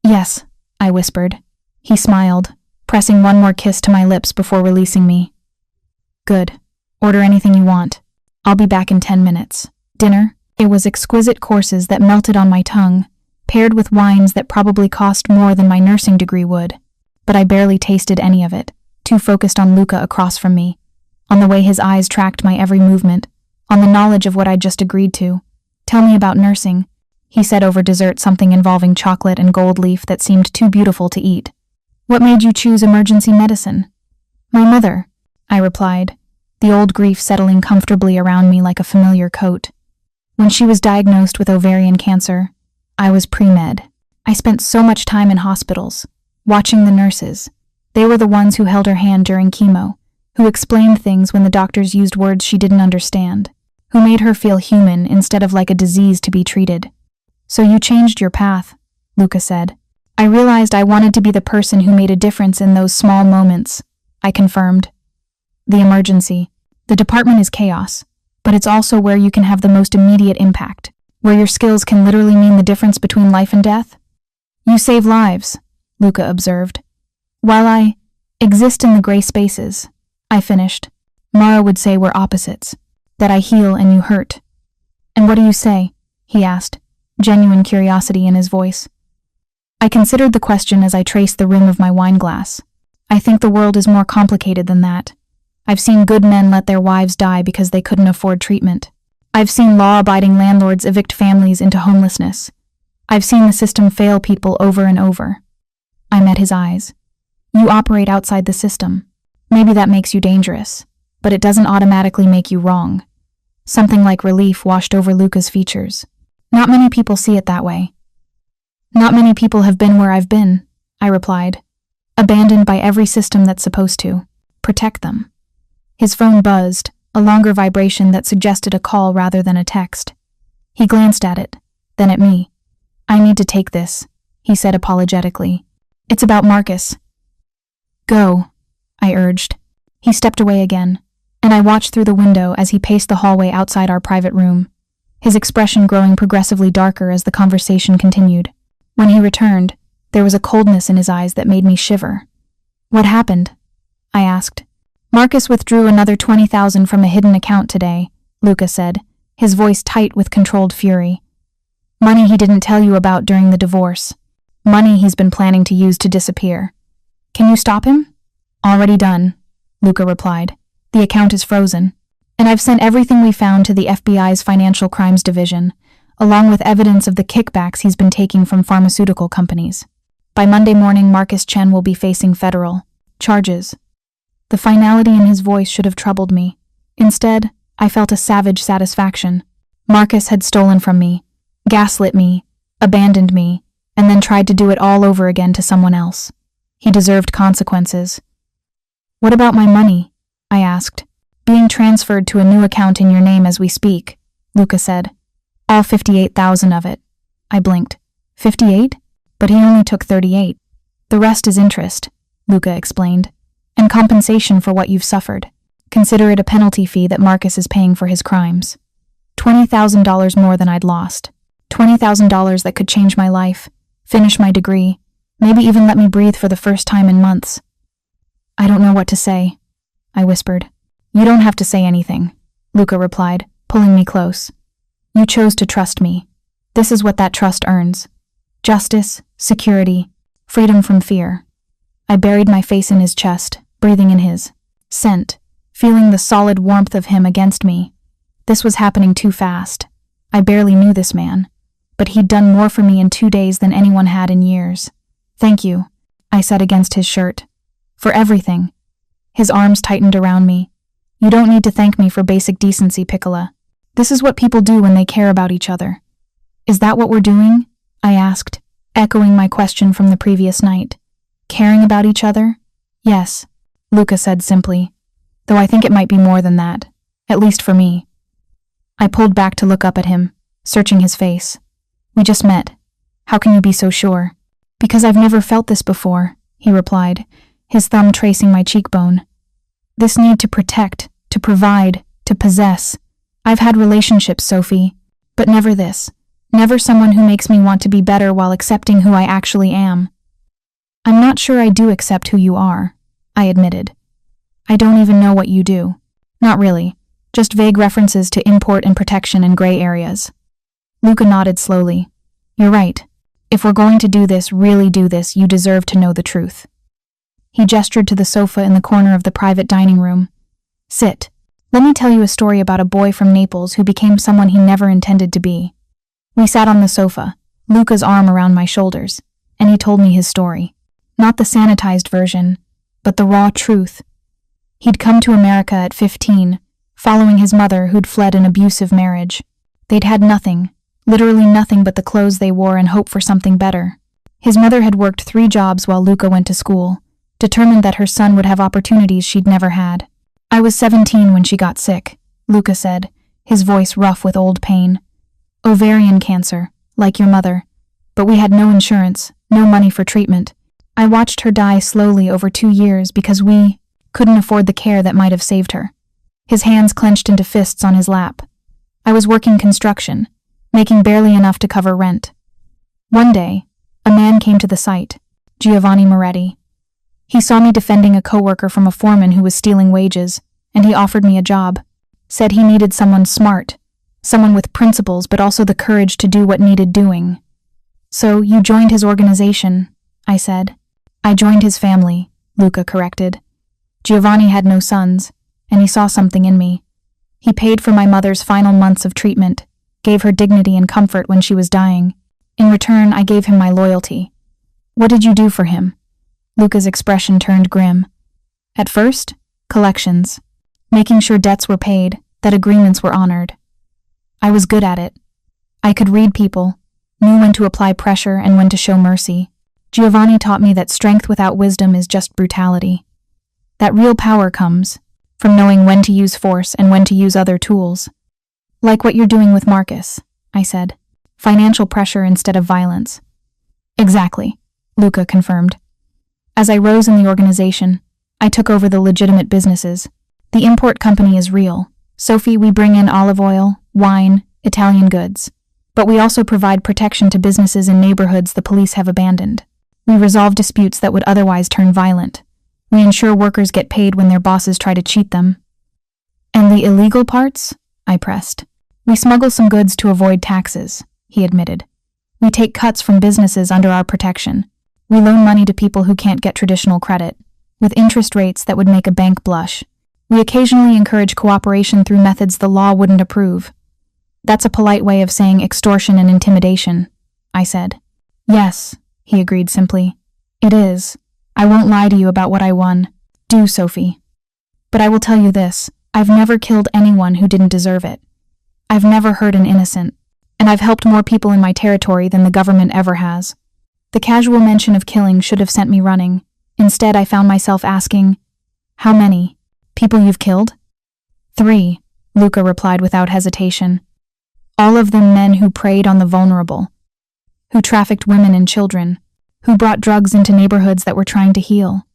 Yes, I whispered. He smiled, pressing one more kiss to my lips before releasing me. Good. Order anything you want. I'll be back in 10 minutes. Dinner? It was exquisite courses that melted on my tongue, paired with wines that probably cost more than my nursing degree would. But I barely tasted any of it, too focused on Luca across from me, on the way his eyes tracked my every movement, on the knowledge of what I'd just agreed to. Tell me about nursing, he said over dessert, something involving chocolate and gold leaf that seemed too beautiful to eat. What made you choose emergency medicine? My mother, I replied, the old grief settling comfortably around me like a familiar coat. When she was diagnosed with ovarian cancer, I was pre-med. I spent so much time in hospitals, watching the nurses. They were the ones who held her hand during chemo, who explained things when the doctors used words she didn't understand, who made her feel human instead of like a disease to be treated. So you changed your path, Luca said. I realized I wanted to be the person who made a difference in those small moments, I confirmed. The emergency. The department is chaos, but it's also where you can have the most immediate impact, where your skills can literally mean the difference between life and death. You save lives, Luca observed. While I exist in the gray spaces, I finished. Mara would say we're opposites, that I heal and you hurt. And what do you say? He asked, genuine curiosity in his voice. I considered the question as I traced the rim of my wine glass. I think the world is more complicated than that. I've seen good men let their wives die because they couldn't afford treatment. I've seen law-abiding landlords evict families into homelessness. I've seen the system fail people over and over. I met his eyes. You operate outside the system. Maybe that makes you dangerous, but it doesn't automatically make you wrong. Something like relief washed over Luca's features. Not many people see it that way. Not many people have been where I've been, I replied. Abandoned by every system that's supposed to protect them. His phone buzzed, a longer vibration that suggested a call rather than a text. He glanced at it, then at me. I need to take this, he said apologetically. It's about Marcus. Go, I urged. He stepped away again, and I watched through the window as he paced the hallway outside our private room, his expression growing progressively darker as the conversation continued. When he returned, there was a coldness in his eyes that made me shiver. What happened? I asked. Marcus withdrew another $20,000 from a hidden account today, Luca said, his voice tight with controlled fury. Money he didn't tell you about during the divorce. Money he's been planning to use to disappear. Can you stop him? Already done, Luca replied. The account is frozen. And I've sent everything we found to the FBI's Financial Crimes Division, along with evidence of the kickbacks he's been taking from pharmaceutical companies. By Monday morning, Marcus Chen will be facing federal charges. The finality in his voice should have troubled me. Instead, I felt a savage satisfaction. Marcus had stolen from me, gaslit me, abandoned me, and then tried to do it all over again to someone else. He deserved consequences. What about my money? I asked. Being transferred to a new account in your name as we speak, Luca said. All 58,000 of it. I blinked. 58? But he only took 38. The rest is interest, Luca explained, and compensation for what you've suffered. Consider it a penalty fee that Marcus is paying for his crimes. $20,000 more than I'd lost. $20,000 that could change my life, finish my degree, maybe even let me breathe for the first time in months. I don't know what to say, I whispered. You don't have to say anything, Luca replied, pulling me close. You chose to trust me. This is what that trust earns. Justice, security, freedom from fear. I buried my face in his chest, breathing in his scent, feeling the solid warmth of him against me. This was happening too fast. I barely knew this man, but he'd done more for me in 2 days than anyone had in years. Thank you, I said against his shirt. For everything. His arms tightened around me. You don't need to thank me for basic decency, Piccola. This is what people do when they care about each other. Is that what we're doing? I asked, echoing my question from the previous night. Caring about each other? Yes, Luca said simply, though I think it might be more than that, at least for me. I pulled back to look up at him, searching his face. We just met. How can you be so sure? Because I've never felt this before, he replied, his thumb tracing my cheekbone. This need to protect, to provide, to possess. I've had relationships, Sophie, but never this. Never someone who makes me want to be better while accepting who I actually am. I'm not sure I do accept who you are, I admitted. I don't even know what you do. Not really. Just vague references to import and protection and gray areas. Luca nodded slowly. You're right. If we're going to do this, really do this, you deserve to know the truth. He gestured to the sofa in the corner of the private dining room. Sit. Let me tell you a story about a boy from Naples who became someone he never intended to be. We sat on the sofa, Luca's arm around my shoulders, and he told me his story. Not the sanitized version, but the raw truth. He'd come to America at 15, following his mother who'd fled an abusive marriage. They'd had nothing, literally nothing but the clothes they wore and hope for something better. His mother had worked 3 jobs while Luca went to school, determined that her son would have opportunities she'd never had. I was 17 when she got sick, Luca said, his voice rough with old pain. Ovarian cancer, like your mother. But we had no insurance, no money for treatment. I watched her die slowly over 2 years because we couldn't afford the care that might have saved her. His hands clenched into fists on his lap. I was working construction, making barely enough to cover rent. One day, a man came to the site, Giovanni Moretti. He saw me defending a coworker from a foreman who was stealing wages, and he offered me a job. Said he needed someone smart, someone with principles but also the courage to do what needed doing. So you joined his organization, I said. I joined his family, Luca corrected. Giovanni had no sons, and he saw something in me. He paid for my mother's final months of treatment, gave her dignity and comfort when she was dying. In return, I gave him my loyalty. What did you do for him? Luca's expression turned grim. At first, collections, making sure debts were paid, that agreements were honored. I was good at it. I could read people, knew when to apply pressure and when to show mercy. Giovanni taught me that strength without wisdom is just brutality. That real power comes from knowing when to use force and when to use other tools. Like what you're doing with Marcus, I said. Financial pressure instead of violence. Exactly, Luca confirmed. As I rose in the organization, I took over the legitimate businesses. The import company is real. Sophie, we bring in olive oil, wine, Italian goods. But we also provide protection to businesses in neighborhoods the police have abandoned. We resolve disputes that would otherwise turn violent. We ensure workers get paid when their bosses try to cheat them. And the illegal parts? I pressed. We smuggle some goods to avoid taxes, he admitted. We take cuts from businesses under our protection. We loan money to people who can't get traditional credit. with interest rates that would make a bank blush. We occasionally encourage cooperation through methods the law wouldn't approve. That's a polite way of saying extortion and intimidation, I said. Yes, he agreed simply. It is. I won't lie to you about what I won. Do, Sophie. But I will tell you this, I've never killed anyone who didn't deserve it. I've never hurt an innocent, and I've helped more people in my territory than the government ever has. The casual mention of killing should have sent me running. Instead, I found myself asking, how many people you've killed? 3, Luca replied without hesitation. All of them men who preyed on the vulnerable, who trafficked women and children, who brought drugs into neighborhoods that were trying to heal.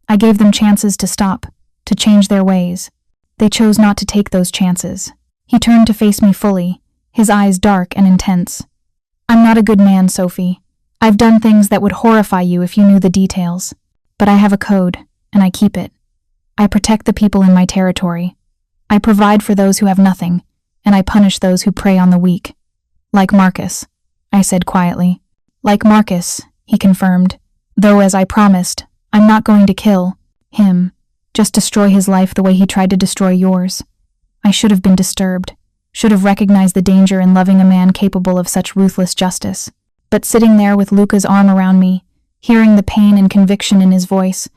I gave them chances to stop, to change their ways. They chose not to take those chances. He turned to face me fully, his eyes dark and intense. I'm not a good man, Sophie. I've done things that would horrify you if you knew the details. But I have a code, and I keep it. I protect the people in my territory. I provide for those who have nothing, and I punish those who prey on the weak. Like Marcus, I said quietly. Like Marcus, he confirmed. Though, as I promised, I'm not going to kill him, just destroy his life the way he tried to destroy yours. I should have been disturbed, should have recognized the danger in loving a man capable of such ruthless justice. But sitting there with Luca's arm around me, hearing the pain and conviction in his voice,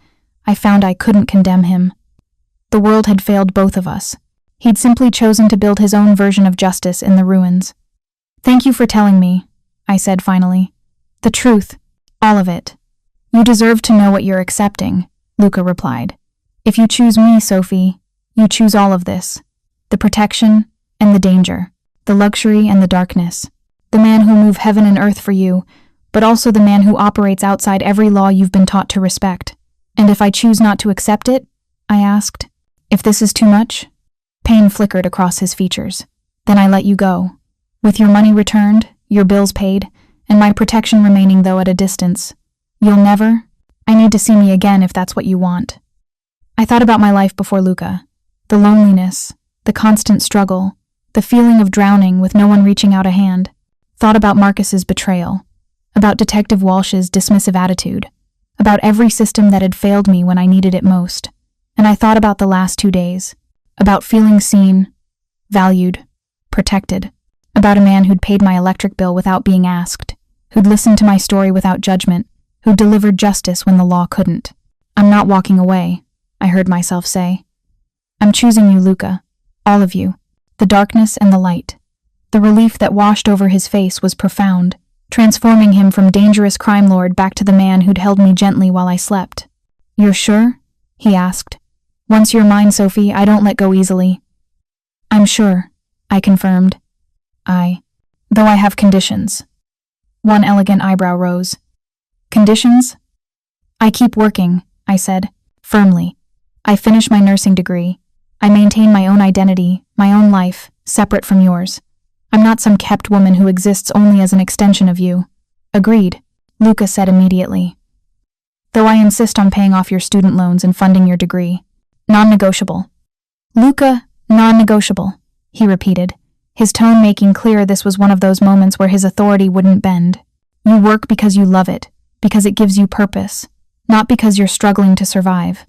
I found I couldn't condemn him. The world had failed both of us. He'd simply chosen to build his own version of justice in the ruins. Thank you for telling me, I said finally. The truth, all of it. You deserve to know what you're accepting, Luca replied. If you choose me, Sophie, you choose all of this. The protection and the danger, the luxury and the darkness. The man who'll move heaven and earth for you, but also the man who operates outside every law you've been taught to respect. And if I choose not to accept it? I asked. If this is too much? Pain flickered across his features. Then I let you go. With your money returned, your bills paid, and my protection remaining though at a distance. You'll never? I need to see me again if that's what you want. I thought about my life before Luca. The loneliness, the constant struggle, the feeling of drowning with no one reaching out a hand. Thought about Marcus's betrayal, about Detective Walsh's dismissive attitude, about every system that had failed me when I needed it most. And I thought about the last 2 days, about feeling seen, valued, protected, about a man who'd paid my electric bill without being asked, who'd listened to my story without judgment, who'd delivered justice when the law couldn't. I'm not walking away, I heard myself say. I'm choosing you, Luca, all of you, the darkness and the light. The relief that washed over his face was profound, transforming him from dangerous crime lord back to the man who'd held me gently while I slept. You're sure? He asked. Once you're mine, Sophie, I don't let go easily. I'm sure, I confirmed. Though I have conditions. One elegant eyebrow rose. Conditions? I keep working, I said, firmly. I finish my nursing degree. I maintain my own identity, my own life, separate from yours. I'm not some kept woman who exists only as an extension of you. Agreed, Luca said immediately. Though I insist on paying off your student loans and funding your degree. Non-negotiable. Luca, non-negotiable, he repeated, his tone making clear this was one of those moments where his authority wouldn't bend. You work because you love it, because it gives you purpose, not because you're struggling to survive.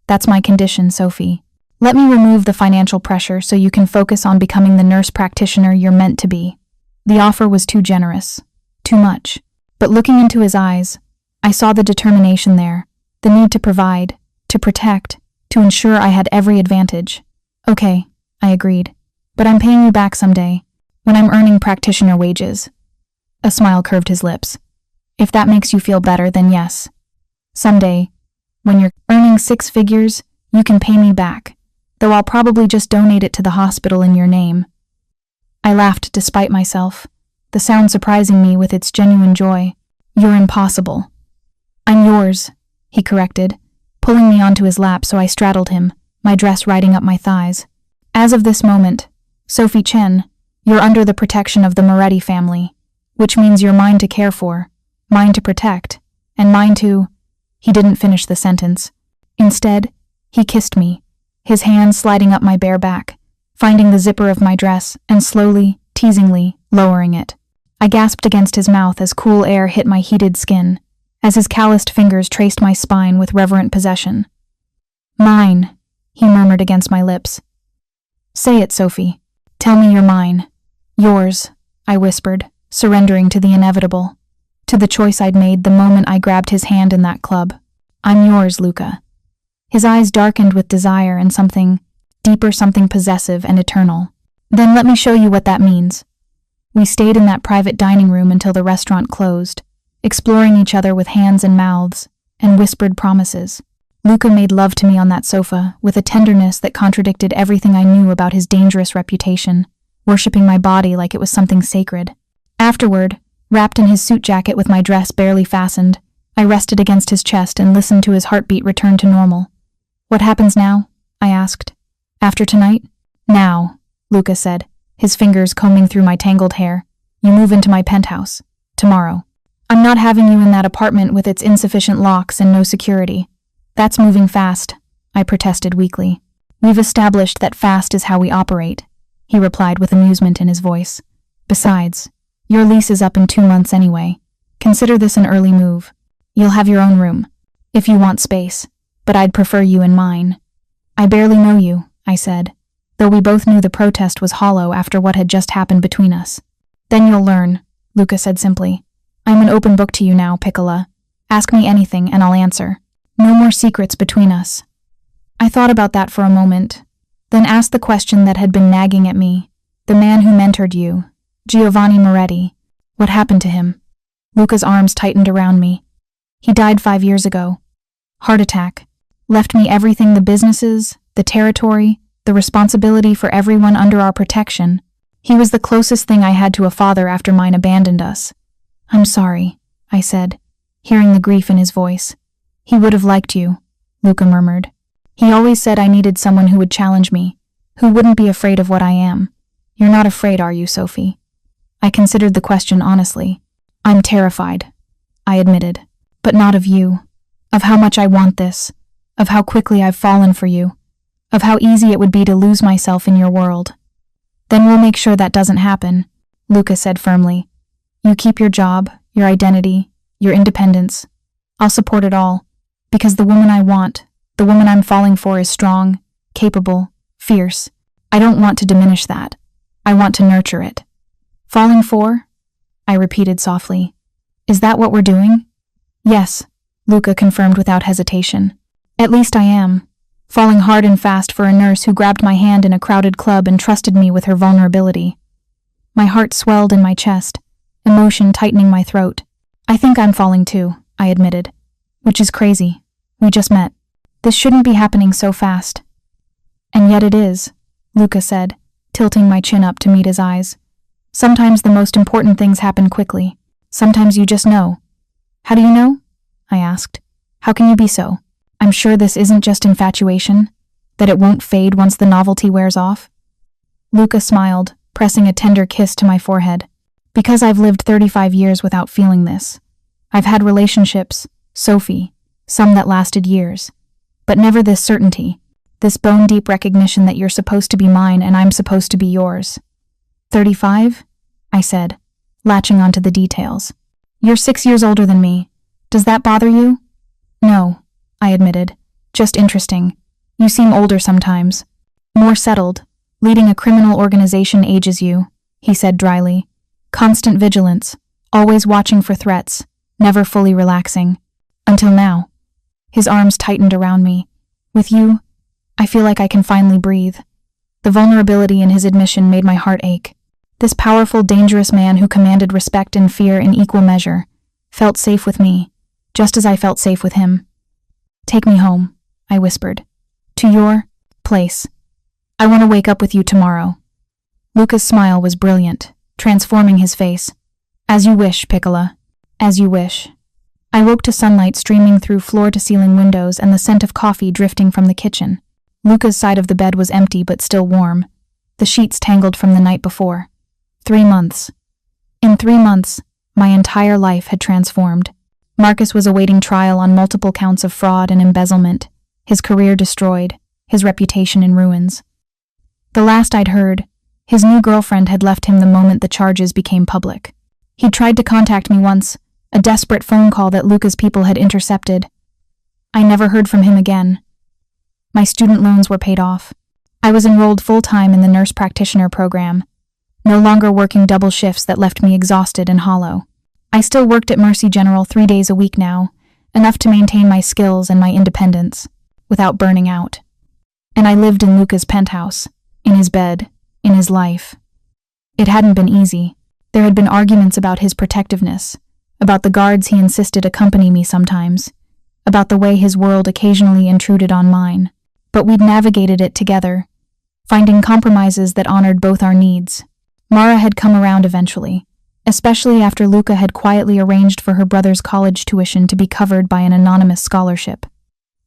That's my condition, Sophie. Let me remove the financial pressure so you can focus on becoming the nurse practitioner you're meant to be. The offer was too generous, too much. But looking into his eyes, I saw the determination there, the need to provide, to protect, to ensure I had every advantage. Okay, I agreed. But I'm paying you back someday, when I'm earning practitioner wages. A smile curved his lips. If that makes you feel better, then yes. Someday, when you're earning 6 figures, you can pay me back, though I'll probably just donate it to the hospital in your name. I laughed despite myself, the sound surprising me with its genuine joy. You're impossible. I'm yours, he corrected, pulling me onto his lap so I straddled him, my dress riding up my thighs. As of this moment, Sophie Chen, you're under the protection of the Moretti family, which means you're mine to care for, mine to protect, and mine to... He didn't finish the sentence. Instead, he kissed me, his hand sliding up my bare back, finding the zipper of my dress and slowly, teasingly, lowering it. I gasped against his mouth as cool air hit my heated skin, as his calloused fingers traced my spine with reverent possession. "Mine," he murmured against my lips. "Say it, Sophie. Tell me you're mine." "Yours," I whispered, surrendering to the inevitable, to the choice I'd made the moment I grabbed his hand in that club. "I'm yours, Luca." His eyes darkened with desire and something deeper, something possessive and eternal. "Then let me show you what that means." We stayed in that private dining room until the restaurant closed, exploring each other with hands and mouths, and whispered promises. Luca made love to me on that sofa, with a tenderness that contradicted everything I knew about his dangerous reputation, worshipping my body like it was something sacred. Afterward, wrapped in his suit jacket with my dress barely fastened, I rested against his chest and listened to his heartbeat return to normal. "What happens now?" I asked. "After tonight?" "Now," Luca said, his fingers combing through my tangled hair. "You move into my penthouse. Tomorrow. I'm not having you in that apartment with its insufficient locks and no security. That's moving fast," I protested weakly. "We've established that fast is how we operate," he replied with amusement in his voice. "Besides, your lease is up in 2 months anyway. Consider this an early move. You'll have your own room, if you want space, but I'd prefer you in mine." "I barely know you," I said, though we both knew the protest was hollow after what had just happened between us. "Then you'll learn," Luca said simply. "I'm an open book to you now, Piccola. Ask me anything and I'll answer. No more secrets between us." I thought about that for a moment, then asked the question that had been nagging at me. "The man who mentored you, Giovanni Moretti, what happened to him?" Luca's arms tightened around me. "He died 5 years ago. Heart attack. Left me everything, the businesses, the territory, the responsibility for everyone under our protection. He was the closest thing I had to a father after mine abandoned us." "I'm sorry," I said, hearing the grief in his voice. "He would have liked you," Luca murmured. "He always said I needed someone who would challenge me, who wouldn't be afraid of what I am. You're not afraid, are you, Sophie?" I considered the question honestly. "I'm terrified," I admitted, "but not of you. Of how much I want this. Of how quickly I've fallen for you. Of how easy it would be to lose myself in your world." "Then we'll make sure that doesn't happen," Luca said firmly. "You keep your job, your identity, your independence. I'll support it all, because the woman I want, the woman I'm falling for is strong, capable, fierce. I don't want to diminish that. I want to nurture it." "Falling for?" I repeated softly. "Is that what we're doing?" "Yes," Luca confirmed without hesitation. "At least I am. Falling hard and fast for a nurse who grabbed my hand in a crowded club and trusted me with her vulnerability." My heart swelled in my chest, emotion tightening my throat. "I think I'm falling too," I admitted. "Which is crazy. We just met. This shouldn't be happening so fast." "And yet it is," Luca said, tilting my chin up to meet his eyes. "Sometimes the most important things happen quickly. Sometimes you just know." "How do you know?" I asked. "How can you be so? I'm sure this isn't just infatuation, that it won't fade once the novelty wears off." Luca smiled, pressing a tender kiss to my forehead. "Because I've lived 35 years without feeling this. I've had relationships, Sophie, some that lasted years, but never this certainty, this bone-deep recognition that you're supposed to be mine and I'm supposed to be yours." 35? I said, latching onto the details. "You're 6 years older than me. Does that bother you?" "No," I admitted. "Just interesting. You seem older sometimes. More settled. Leading a criminal organization ages you," he said dryly. "Constant vigilance, always watching for threats, never fully relaxing. Until now." His arms tightened around me. "With you, I feel like I can finally breathe." The vulnerability in his admission made my heart ache. This powerful, dangerous man who commanded respect and fear in equal measure felt safe with me, just as I felt safe with him. "Take me home," I whispered. "To your place. I want to wake up with you tomorrow." Luca's smile was brilliant, transforming his face. "As you wish, Piccola. As you wish." I woke to sunlight streaming through floor-to-ceiling windows and the scent of coffee drifting from the kitchen. Luca's side of the bed was empty but still warm, the sheets tangled from the night before. 3 months. In 3 months, my entire life had transformed. Marcus was awaiting trial on multiple counts of fraud and embezzlement, his career destroyed, his reputation in ruins. The last I'd heard, his new girlfriend had left him the moment the charges became public. He'd tried to contact me once, a desperate phone call that Luca's people had intercepted. I never heard from him again. My student loans were paid off. I was enrolled full-time in the nurse practitioner program, no longer working double shifts that left me exhausted and hollow. I still worked at Mercy General 3 days a week now, enough to maintain my skills and my independence, without burning out. And I lived in Luca's penthouse, in his bed, in his life. It hadn't been easy. There had been arguments about his protectiveness, about the guards he insisted accompany me sometimes, about the way his world occasionally intruded on mine. But we'd navigated it together, finding compromises that honored both our needs. Mara had come around eventually, especially after Luca had quietly arranged for her brother's college tuition to be covered by an anonymous scholarship.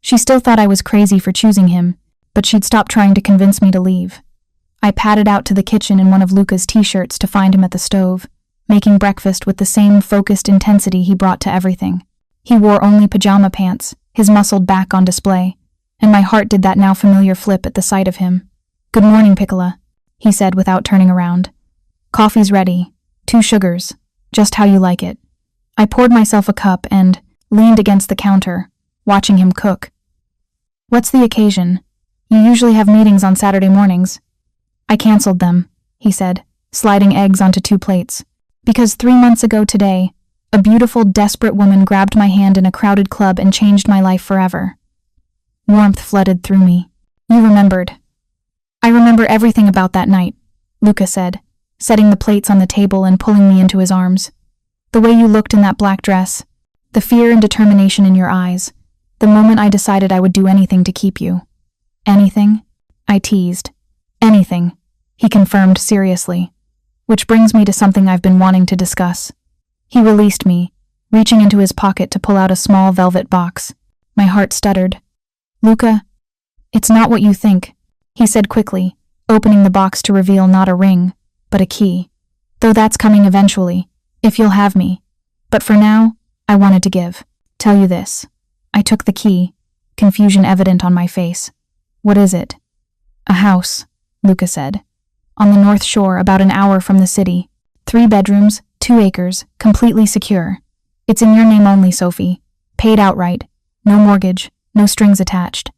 She still thought I was crazy for choosing him, but she'd stopped trying to convince me to leave. I padded out to the kitchen in one of Luca's t-shirts to find him at the stove, making breakfast with the same focused intensity he brought to everything. He wore only pajama pants, his muscled back on display, and my heart did that now familiar flip at the sight of him. "Good morning, Piccola," he said without turning around. "Coffee's ready. 2 sugars, just how you like it." I poured myself a cup and leaned against the counter, watching him cook. "What's the occasion? You usually have meetings on Saturday mornings." "I canceled them," he said, sliding eggs onto 2 plates. "Because 3 months ago today, a beautiful, desperate woman grabbed my hand in a crowded club and changed my life forever." Warmth flooded through me. "You remembered." "I remember everything about that night," Luca said, setting the plates on the table and pulling me into his arms. "The way you looked in that black dress, the fear and determination in your eyes, the moment I decided I would do anything to keep you." "Anything?" I teased. "Anything," he confirmed seriously. "Which brings me to something I've been wanting to discuss." He released me, reaching into his pocket to pull out a small velvet box. My heart stuttered. "Luca, it's not what you think," he said quickly, opening the box to reveal not a ring, but a key. "Though that's coming eventually, if you'll have me. But for now, I wanted to tell you this." I took the key, confusion evident on my face. "What is it?" "A house," Luca said. "On the North Shore, about an hour from the city. 3 bedrooms, 2 acres, completely secure. It's in your name only, Sophie. Paid outright. No mortgage, no strings attached."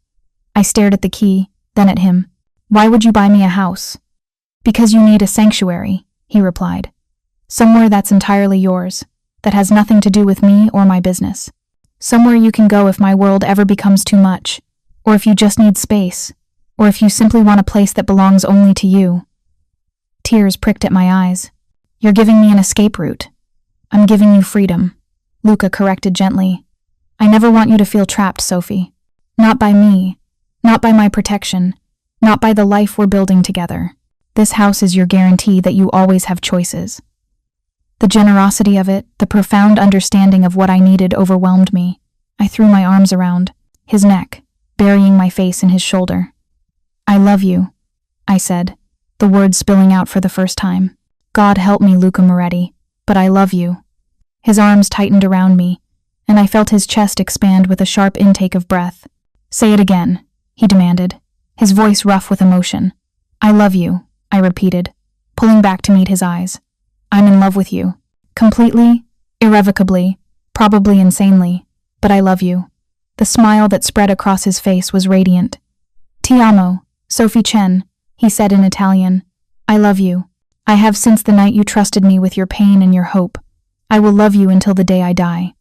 I stared at the key, then at him. "Why would you buy me a house?" "Because you need a sanctuary," he replied. "Somewhere that's entirely yours, that has nothing to do with me or my business. Somewhere you can go if my world ever becomes too much, or if you just need space, or if you simply want a place that belongs only to you." Tears pricked at my eyes. "You're giving me an escape route." "I'm giving you freedom," Luca corrected gently. "I never want you to feel trapped, Sophie. Not by me, not by my protection, not by the life we're building together. This house is your guarantee that you always have choices." The generosity of it, the profound understanding of what I needed overwhelmed me. I threw my arms around his neck, burying my face in his shoulder. "I love you," I said, the words spilling out for the first time. "God help me, Luca Moretti, but I love you." His arms tightened around me, and I felt his chest expand with a sharp intake of breath. "Say it again," he demanded, his voice rough with emotion. "I love you," I repeated, pulling back to meet his eyes. "I'm in love with you. Completely, irrevocably, probably insanely, but I love you." The smile that spread across his face was radiant. "Ti amo, Sophie Chen," he said in Italian. "I love you. I have since the night you trusted me with your pain and your hope. I will love you until the day I die."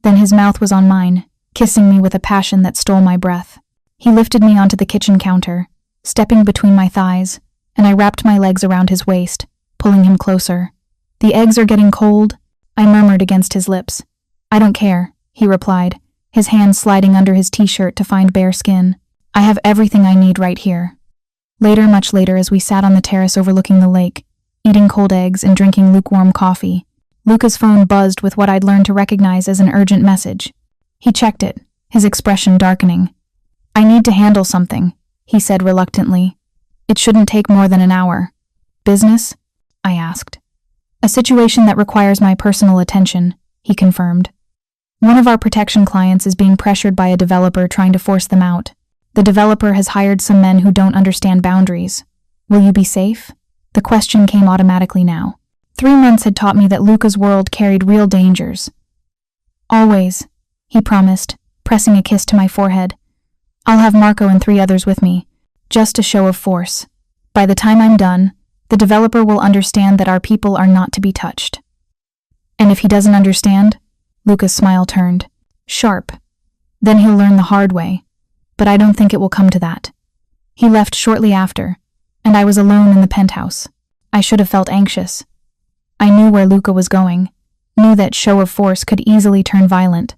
Then his mouth was on mine, kissing me with a passion that stole my breath. He lifted me onto the kitchen counter, stepping between my thighs, and I wrapped my legs around his waist, pulling him closer. "The eggs are getting cold," I murmured against his lips. "I don't care," he replied, his hand sliding under his t-shirt to find bare skin. "I have everything I need right here." Later, much later, as we sat on the terrace overlooking the lake, eating cold eggs and drinking lukewarm coffee, Luca's phone buzzed with what I'd learned to recognize as an urgent message. He checked it, his expression darkening. "I need to handle something," he said reluctantly. "It shouldn't take more than an hour." "Business?" I asked. "A situation that requires my personal attention," he confirmed. "One of our protection clients is being pressured by a developer trying to force them out. The developer has hired some men who don't understand boundaries. Will you be safe?" The question came automatically now. 3 months had taught me that Luca's world carried real dangers. Always, he promised, pressing a kiss to my forehead. I'll have Marco and 3 others with me, just a show of force. By the time I'm done, the developer will understand that our people are not to be touched. And if he doesn't understand? Luca's smile turned sharp. Then he'll learn the hard way. But I don't think it will come to that. He left shortly after, and I was alone in the penthouse. I should have felt anxious. I knew where Luca was going, knew that show of force could easily turn violent,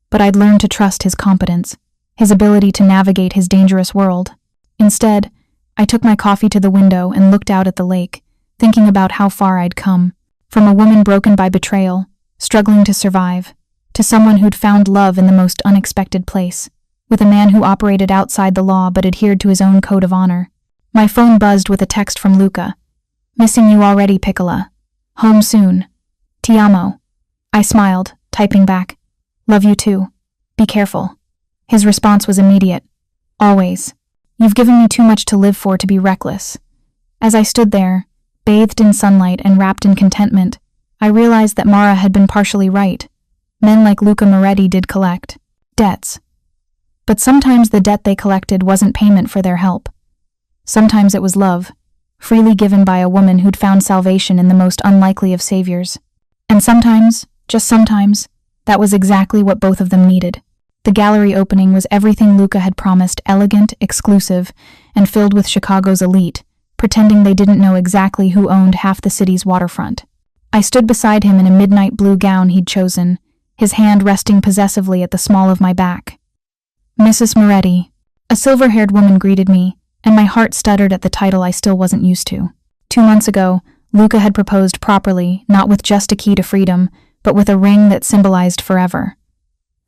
but I'd learned to trust his competence, his ability to navigate his dangerous world. Instead, I took my coffee to the window and looked out at the lake, thinking about how far I'd come, from a woman broken by betrayal, struggling to survive, to someone who'd found love in the most unexpected place, with a man who operated outside the law but adhered to his own code of honor. My phone buzzed with a text from Luca. Missing you already, Piccola. Home soon. Ti amo. I smiled, typing back. Love you too. Be careful. His response was immediate. Always. You've given me too much to live for to be reckless. As I stood there, bathed in sunlight and wrapped in contentment, I realized that Mara had been partially right. Men like Luca Moretti did collect debts. But sometimes the debt they collected wasn't payment for their help. Sometimes it was love, freely given by a woman who'd found salvation in the most unlikely of saviors. And sometimes, just sometimes, that was exactly what both of them needed. The gallery opening was everything Luca had promised, elegant, exclusive, and filled with Chicago's elite, pretending they didn't know exactly who owned half the city's waterfront. I stood beside him in a midnight blue gown he'd chosen, his hand resting possessively at the small of my back. Mrs. Moretti, a silver-haired woman greeted me, and my heart stuttered at the title I still wasn't used to. 2 months ago, Luca had proposed properly, not with just a key to freedom, but with a ring that symbolized forever.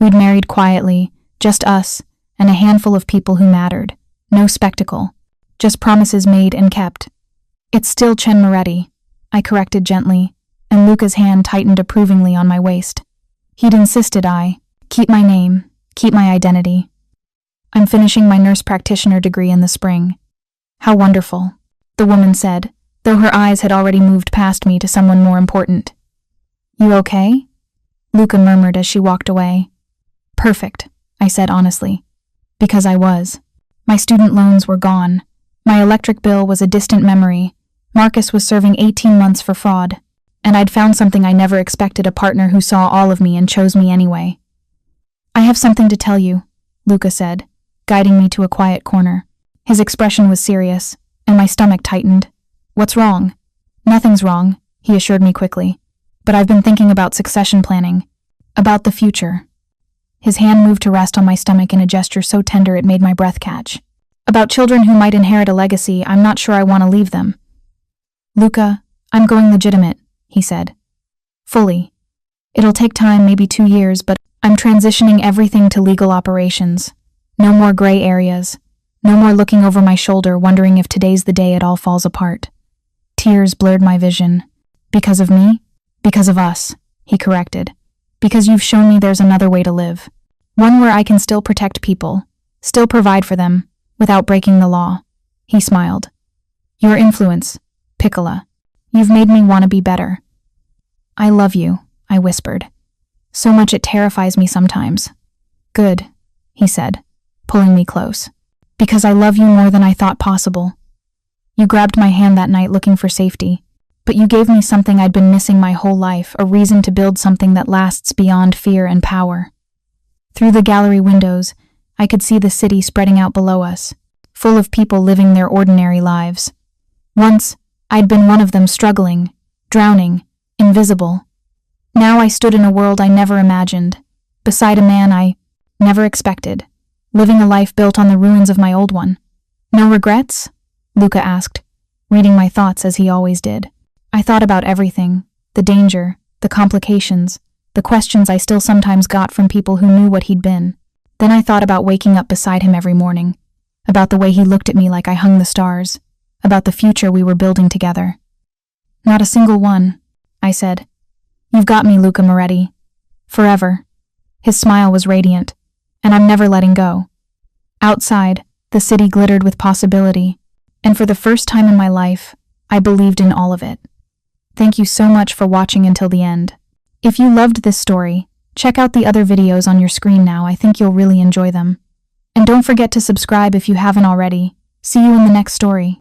We'd married quietly, just us, and a handful of people who mattered. No spectacle, just promises made and kept. It's still Chen Moretti, I corrected gently, and Luca's hand tightened approvingly on my waist. He'd insisted I keep my name, keep my identity. I'm finishing my nurse practitioner degree in the spring. How wonderful, the woman said, though her eyes had already moved past me to someone more important. You okay? Luca murmured as she walked away. Perfect, I said honestly. Because I was. My student loans were gone. My electric bill was a distant memory. Marcus was serving 18 months for fraud. And I'd found something I never expected, a partner who saw all of me and chose me anyway. I have something to tell you, Luca said, guiding me to a quiet corner. His expression was serious, and my stomach tightened. What's wrong? Nothing's wrong, he assured me quickly. But I've been thinking about succession planning. About the future. His hand moved to rest on my stomach in a gesture so tender it made my breath catch. About children who might inherit a legacy, I'm not sure I want to leave them. Luca, I'm going legitimate, he said. Fully. It'll take time, maybe 2 years, but I'm transitioning everything to legal operations. No more gray areas. No more looking over my shoulder, wondering if today's the day it all falls apart. Tears blurred my vision. Because of me? Because of us, he corrected. Because you've shown me there's another way to live. One where I can still protect people, still provide for them, without breaking the law. He smiled. Your influence, Piccola. You've made me want to be better. I love you, I whispered. So much it terrifies me sometimes. Good, he said, pulling me close. Because I love you more than I thought possible. You grabbed my hand that night looking for safety, but you gave me something I'd been missing my whole life, a reason to build something that lasts beyond fear and power. Through the gallery windows, I could see the city spreading out below us, full of people living their ordinary lives. Once, I'd been one of them, struggling, drowning, invisible. Now I stood in a world I never imagined, beside a man I never expected, living a life built on the ruins of my old one. No regrets? Luca asked, reading my thoughts as he always did. I thought about everything, the danger, the complications, the questions I still sometimes got from people who knew what he'd been. Then I thought about waking up beside him every morning, about the way he looked at me like I hung the stars, about the future we were building together. Not a single one, I said. You've got me, Luca Moretti. Forever. His smile was radiant, and I'm never letting go. Outside, the city glittered with possibility, and for the first time in my life, I believed in all of it. Thank you so much for watching until the end. If you loved this story, check out the other videos on your screen now. I think you'll really enjoy them. And don't forget to subscribe if you haven't already. See you in the next story.